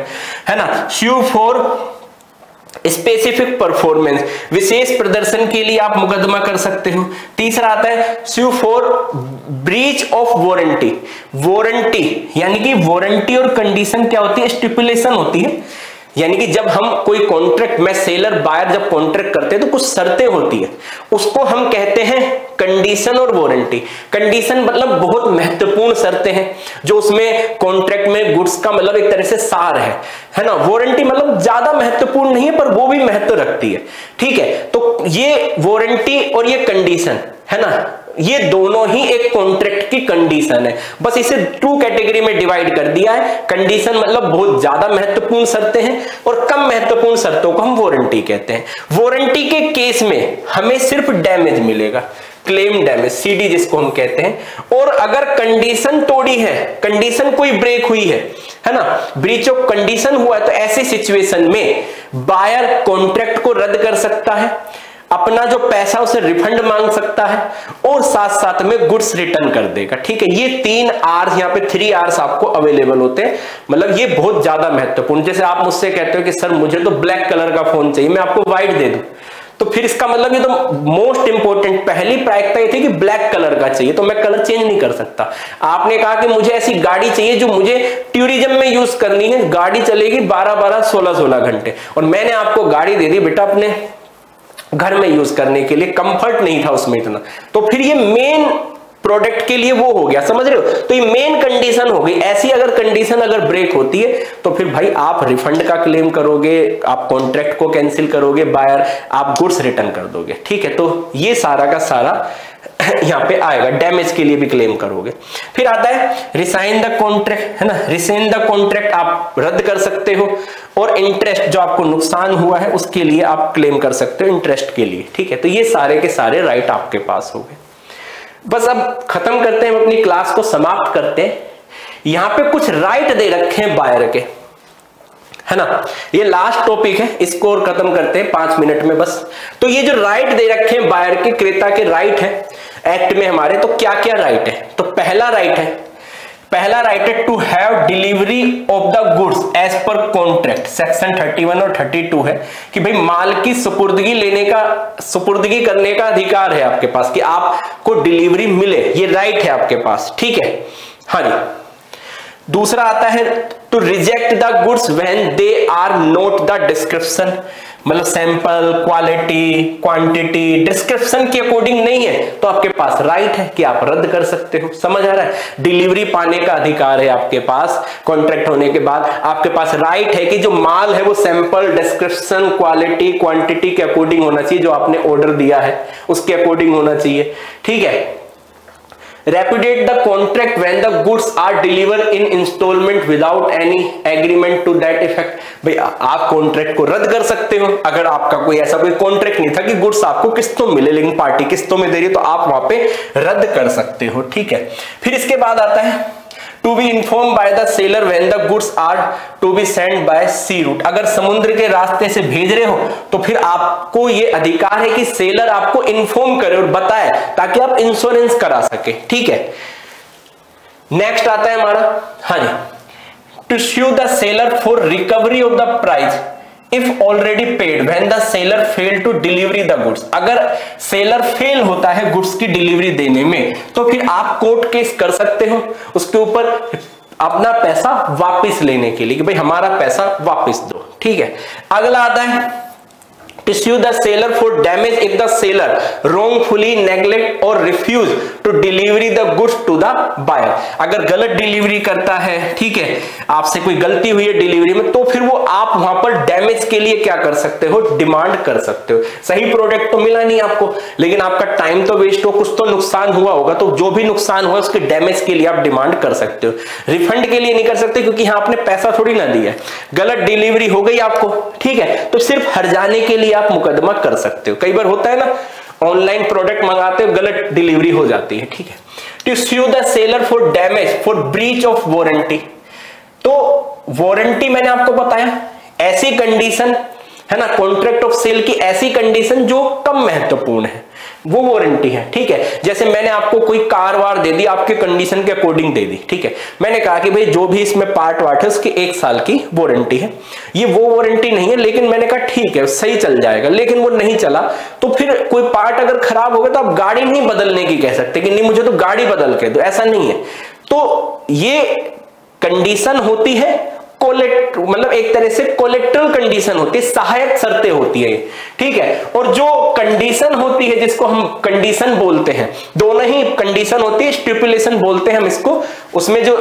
है ना। स्यू फॉर स्पेसिफिक परफॉर्मेंस, विशेष प्रदर्शन के लिए आप मुकदमा कर सकते हो। तीसरा आता है sue for breach of warranty. Warranty यानी कि वारंटी और कंडीशन क्या होती है? स्टिपुलेशन होती है। यानी कि जब हम कोई कॉन्ट्रैक्ट, मैं सेलर बायर जब कॉन्ट्रैक्ट करते हैं तो कुछ शर्तें होती है, उसको हम कहते हैं कंडीशन और वारंटी। कंडीशन मतलब बहुत महत्वपूर्ण शर्तें हैं जो उसमें कॉन्ट्रैक्ट में गुड्स का मतलब एक तरह से सार है ना। वारंटी मतलब ज्यादा महत्वपूर्ण नहीं है पर वो भी महत्व रखती है। ठीक है, तो ये वारंटी और ये कंडीशन है ना, ये दोनों ही एक कॉन्ट्रैक्ट की कंडीशन है। बस इसे 2 कैटेगरी में डिवाइड कर दिया है। कंडीशन मतलब बहुत ज्यादा महत्वपूर्ण शर्तें हैं और कम महत्वपूर्ण शर्तों को हम वारंटी कहते हैं। वारंटी के केस में हमें सिर्फ डैमेज मिलेगा, क्लेम डैमेज, सीडी जिसको हम कहते हैं। और अगर कंडीशन तोड़ी है, कंडीशन कोई ब्रेक हुई है ना, ब्रीच ऑफ कंडीशन हुआ है, तो ऐसी सिचुएशन में बायर कॉन्ट्रैक्ट को रद्द कर सकता है, अपना जो पैसा उसे रिफंड मांग सकता है और साथ साथ में गुड्स रिटर्न कर देगा। ठीक है, ये 3 आर्स, यहाँ पे 3 आर्स आपको अवेलेबल होते हैं। मतलब ये बहुत ज्यादा महत्वपूर्ण। जैसे आप मुझसे कहते हो कि सर मुझे तो ब्लैक कलर का फोन चाहिए, मैं आपको व्हाइट दे दूं, तो फिर इसका मतलब ये तो मोस्ट इंपोर्टेंट पहली प्रायिकता ये थी कि ब्लैक कलर का चाहिए, तो मैं कलर चेंज नहीं कर सकता। आपने कहा कि मुझे ऐसी गाड़ी चाहिए जो मुझे टूरिज्म में यूज करनी है, गाड़ी चलेगी 12-12, 16-16 घंटे, और मैंने आपको गाड़ी दे दी बेटा अपने घर में यूज करने के लिए, कंफर्ट नहीं था उसमें इतना, तो फिर ये मेन प्रोडक्ट के लिए वो हो गया, समझ रहे हो। तो ये मेन कंडीशन हो गई। ऐसी अगर कंडीशन अगर ब्रेक होती है तो फिर भाई आप रिफंड का क्लेम करोगे, आप कॉन्ट्रैक्ट को कैंसिल करोगे, बायर आप गुड्स रिटर्न कर दोगे। ठीक है, तो ये सारा का सारा यहां पे आएगा। डैमेज के लिए भी क्लेम करोगे। फिर आता है रिसाइन द कॉन्ट्रैक्ट, है ना, रिसाइन द कॉन्ट्रैक्ट आप रद्द कर सकते हो, और इंटरेस्ट जो आपको नुकसान हुआ है उसके लिए आप क्लेम कर सकते हो, इंटरेस्ट के लिए। ठीक है, तो ये सारे के सारे राइट आपके पास हो गए। बस अब खत्म करते हैं, अपनी क्लास को समाप्त करते हैं। यहां पे कुछ राइट दे रखे हैं बायर के, है ना, ये लास्ट टॉपिक है, इसको और खत्म करते हैं 5 मिनट में बस। तो ये जो राइट दे रखे हैं बायर के, क्रेता के राइट है, एक्ट में हमारे, तो क्या क्या राइट है? तो पहला राइट है to have delivery of the goods as per contract, section 31 और 32 है कि भाई माल की सुपुर्दगी करने का अधिकार है आपके पास, कि आपको डिलीवरी मिले, ये राइट है आपके पास, ठीक है। हाँ जी। दूसरा आता है to reject the goods when they are not the description, मतलब सैंपल, क्वालिटी, क्वांटिटी डिस्क्रिप्शन के अकॉर्डिंग नहीं है, तो आपके पास राइट है कि आप रद्द कर सकते हो। समझ आ रहा है? डिलीवरी पाने का अधिकार है आपके पास, कॉन्ट्रैक्ट होने के बाद आपके पास राइट है कि जो माल है वो सैंपल, डिस्क्रिप्शन, क्वालिटी, क्वांटिटी के अकॉर्डिंग होना चाहिए, जो आपने ऑर्डर दिया है उसके अकॉर्डिंग होना चाहिए, ठीक है। Repudiate the contract when the goods are delivered in installment without any agreement to that effect। भाई आप कॉन्ट्रैक्ट को रद्द कर सकते हो अगर आपका कोई ऐसा कोई कॉन्ट्रैक्ट नहीं था कि गुड्स आपको किस्तों मिले, लेकिन पार्टी किस्तों में दे रही है, तो आप वहां पे रद्द कर सकते हो, ठीक है। फिर इसके बाद आता है to be inform by the seller when the goods are to be send by sea route. अगर समुद्र के रास्ते से भेज रहे हो तो फिर आपको ये अधिकार है कि सेलर आपको इन्फॉर्म करे और बताए, ताकि आप इंश्योरेंस करा सके, ठीक है। नेक्स्ट आता है हमारा, हाँ जी, to sue the seller for recovery of the price if already paid when the seller failed to deliver the goods। अगर सेलर फेल होता है गुड्स की डिलीवरी देने में, तो फिर आप कोर्ट केस कर सकते हो उसके ऊपर अपना पैसा वापस लेने के लिए, कि भाई हमारा पैसा वापस दो, ठीक है। अगला आता है to sue the seller for damage if the seller wrongfully neglect or refuse to deliver the goods to the buyer। अगर गलत डिलीवरी करता है, ठीक है, आपसे कोई गलती हुई है डिलीवरी में, तो फिर वो आप वहां पर डैमेज के लिए क्या कर सकते हो? डिमांड कर सकते हो। सही प्रोडक्ट तो मिला नहीं आपको, लेकिन आपका टाइम तो वेस्ट हो, कुछ तो नुकसान हुआ होगा, तो जो भी नुकसान हुआ उसके डैमेज के लिए आप डिमांड कर सकते हो। रिफंड के लिए नहीं कर सकते, क्योंकि यहाँ आपने पैसा थोड़ी ना दिया है, गलत डिलीवरी हो गई आपको, ठीक है, तो सिर्फ हर्जाने के लिए आप मुकदमा कर सकते हो। कई बार होता है ना, ऑनलाइन प्रोडक्ट मंगाते हो, गलत डिलीवरी हो जाती है, ठीक है। To sue the seller for damage for breach of warranty। तो वारंटी मैंने आपको बताया, ऐसी कंडीशन है ना, कॉन्ट्रैक्ट ऑफ सेल की ऐसी कंडीशन जो कम महत्वपूर्ण है, वो वारंटी है, ठीक है। जैसे मैंने आपको कोई कार वार दे दी, आपके कंडीशन के अकॉर्डिंग दे दी, ठीक है, मैंने कहा कि भाई जो भी इसमें पार्ट वार्ट है उसकी 1 साल की वारंटी है, ये वो वारंटी नहीं है, लेकिन मैंने कहा ठीक है सही चल जाएगा, लेकिन वो नहीं चला, तो फिर कोई पार्ट अगर खराब हो गया तो आप गाड़ी नहीं बदलने की कह सकते कि नहीं मुझे तो गाड़ी बदल के दो, ऐसा नहीं है। तो ये कंडीशन होती है मतलब एक तरह से कोलेक्ट्रल कंडीशन होती है, सहायक शर्तें होती है, ठीक है। और जो कंडीशन होती है जिसको हम कंडीशन बोलते हैं, दोनों ही कंडीशन होती है, स्टिपुलेशन बोलते हैं हम इसको, उसमें जो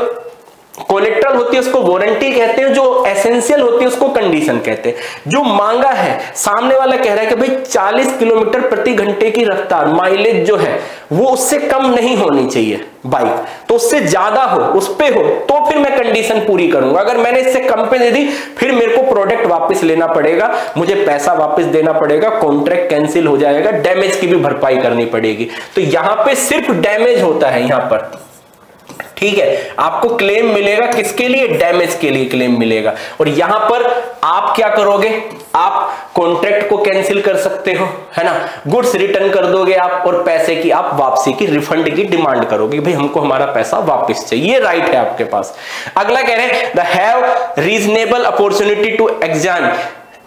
कोलेक्ट्रल होती है उसको वारंटी कहते हैं, जो एसेंशियल होती है उसको कंडीशन कहते हैं। जो मांगा है, सामने वाला कह रहा है कि भाई 40 किलोमीटर प्रति घंटे की रफ्तार, माइलेज जो है वो उससे कम नहीं होनी चाहिए बाइक, तो उससे ज्यादा हो, उस पे हो, तो फिर मैं कंडीशन पूरी करूंगा। अगर मैंने इससे कम पे दे दी, फिर मेरे को प्रोडक्ट वापस लेना पड़ेगा, मुझे पैसा वापस देना पड़ेगा, कॉन्ट्रैक्ट कैंसिल हो जाएगा, डैमेज की भी भरपाई करनी पड़ेगी। तो यहां पे सिर्फ डैमेज होता है यहां पर, ठीक है। आपको क्लेम मिलेगा किसके लिए? डैमेज के लिए क्लेम मिलेगा। और यहां पर आप क्या करोगे? आप कॉन्ट्रैक्ट को कैंसिल कर सकते हो, है ना, गुड्स रिटर्न कर दोगे आप, और पैसे की आप वापसी की, रिफंड की डिमांड करोगे, भाई हमको हमारा पैसा वापस चाहिए, ये राइट है आपके पास। अगला कह रहे हैं the have reasonable opportunity to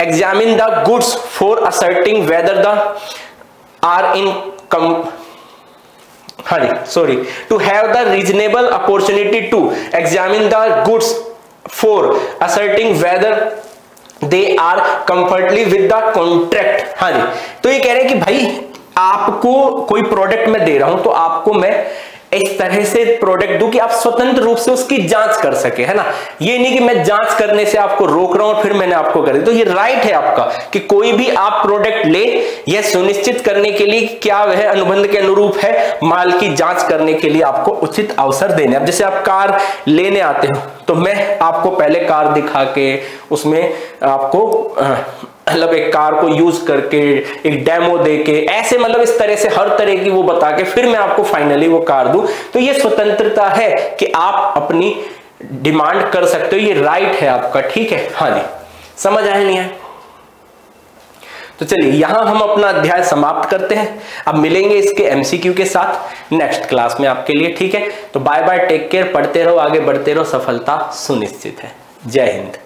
examine the goods for asserting whether the are in to have the reasonable opportunity to examine the goods for asserting whether they are comfortably with the contract। हाँ जी, तो ये कह रहे हैं कि भाई आपको कोई प्रोडक्ट मैं दे रहा हूं, तो आपको मैं इस तरह से प्रोडक्ट दूं कि आप स्वतंत्र रूप से उसकी जांच कर सके, है ना। ये नहीं कि मैं जांच करने से आपको रोक रहा हूं और फिर मैंने आपको कर दिया। तो ये राइट है आपका कि कोई भी आप प्रोडक्ट ले, यह सुनिश्चित करने के लिए क्या वह अनुबंध के अनुरूप है, माल की जांच करने के लिए आपको उचित अवसर देने। अब जैसे आप कार लेने आते हो, तो मैं आपको पहले कार दिखा के उसमें आपको मतलब एक कार को यूज करके एक डेमो देके, ऐसे मतलब इस तरह से हर तरह की वो बता के फिर मैं आपको फाइनली वो कार दूं। तो ये स्वतंत्रता है कि आप अपनी डिमांड कर सकते हो, ये राइट है आपका, ठीक है। हाँ जी, समझ आया नहीं है? तो चलिए यहां हम अपना अध्याय समाप्त करते हैं। अब मिलेंगे इसके एमसीक्यू के साथ नेक्स्ट क्लास में आपके लिए, ठीक है। तो बाय बाय, टेक केयर, पढ़ते रहो, आगे बढ़ते रहो, सफलता सुनिश्चित है। जय हिंद।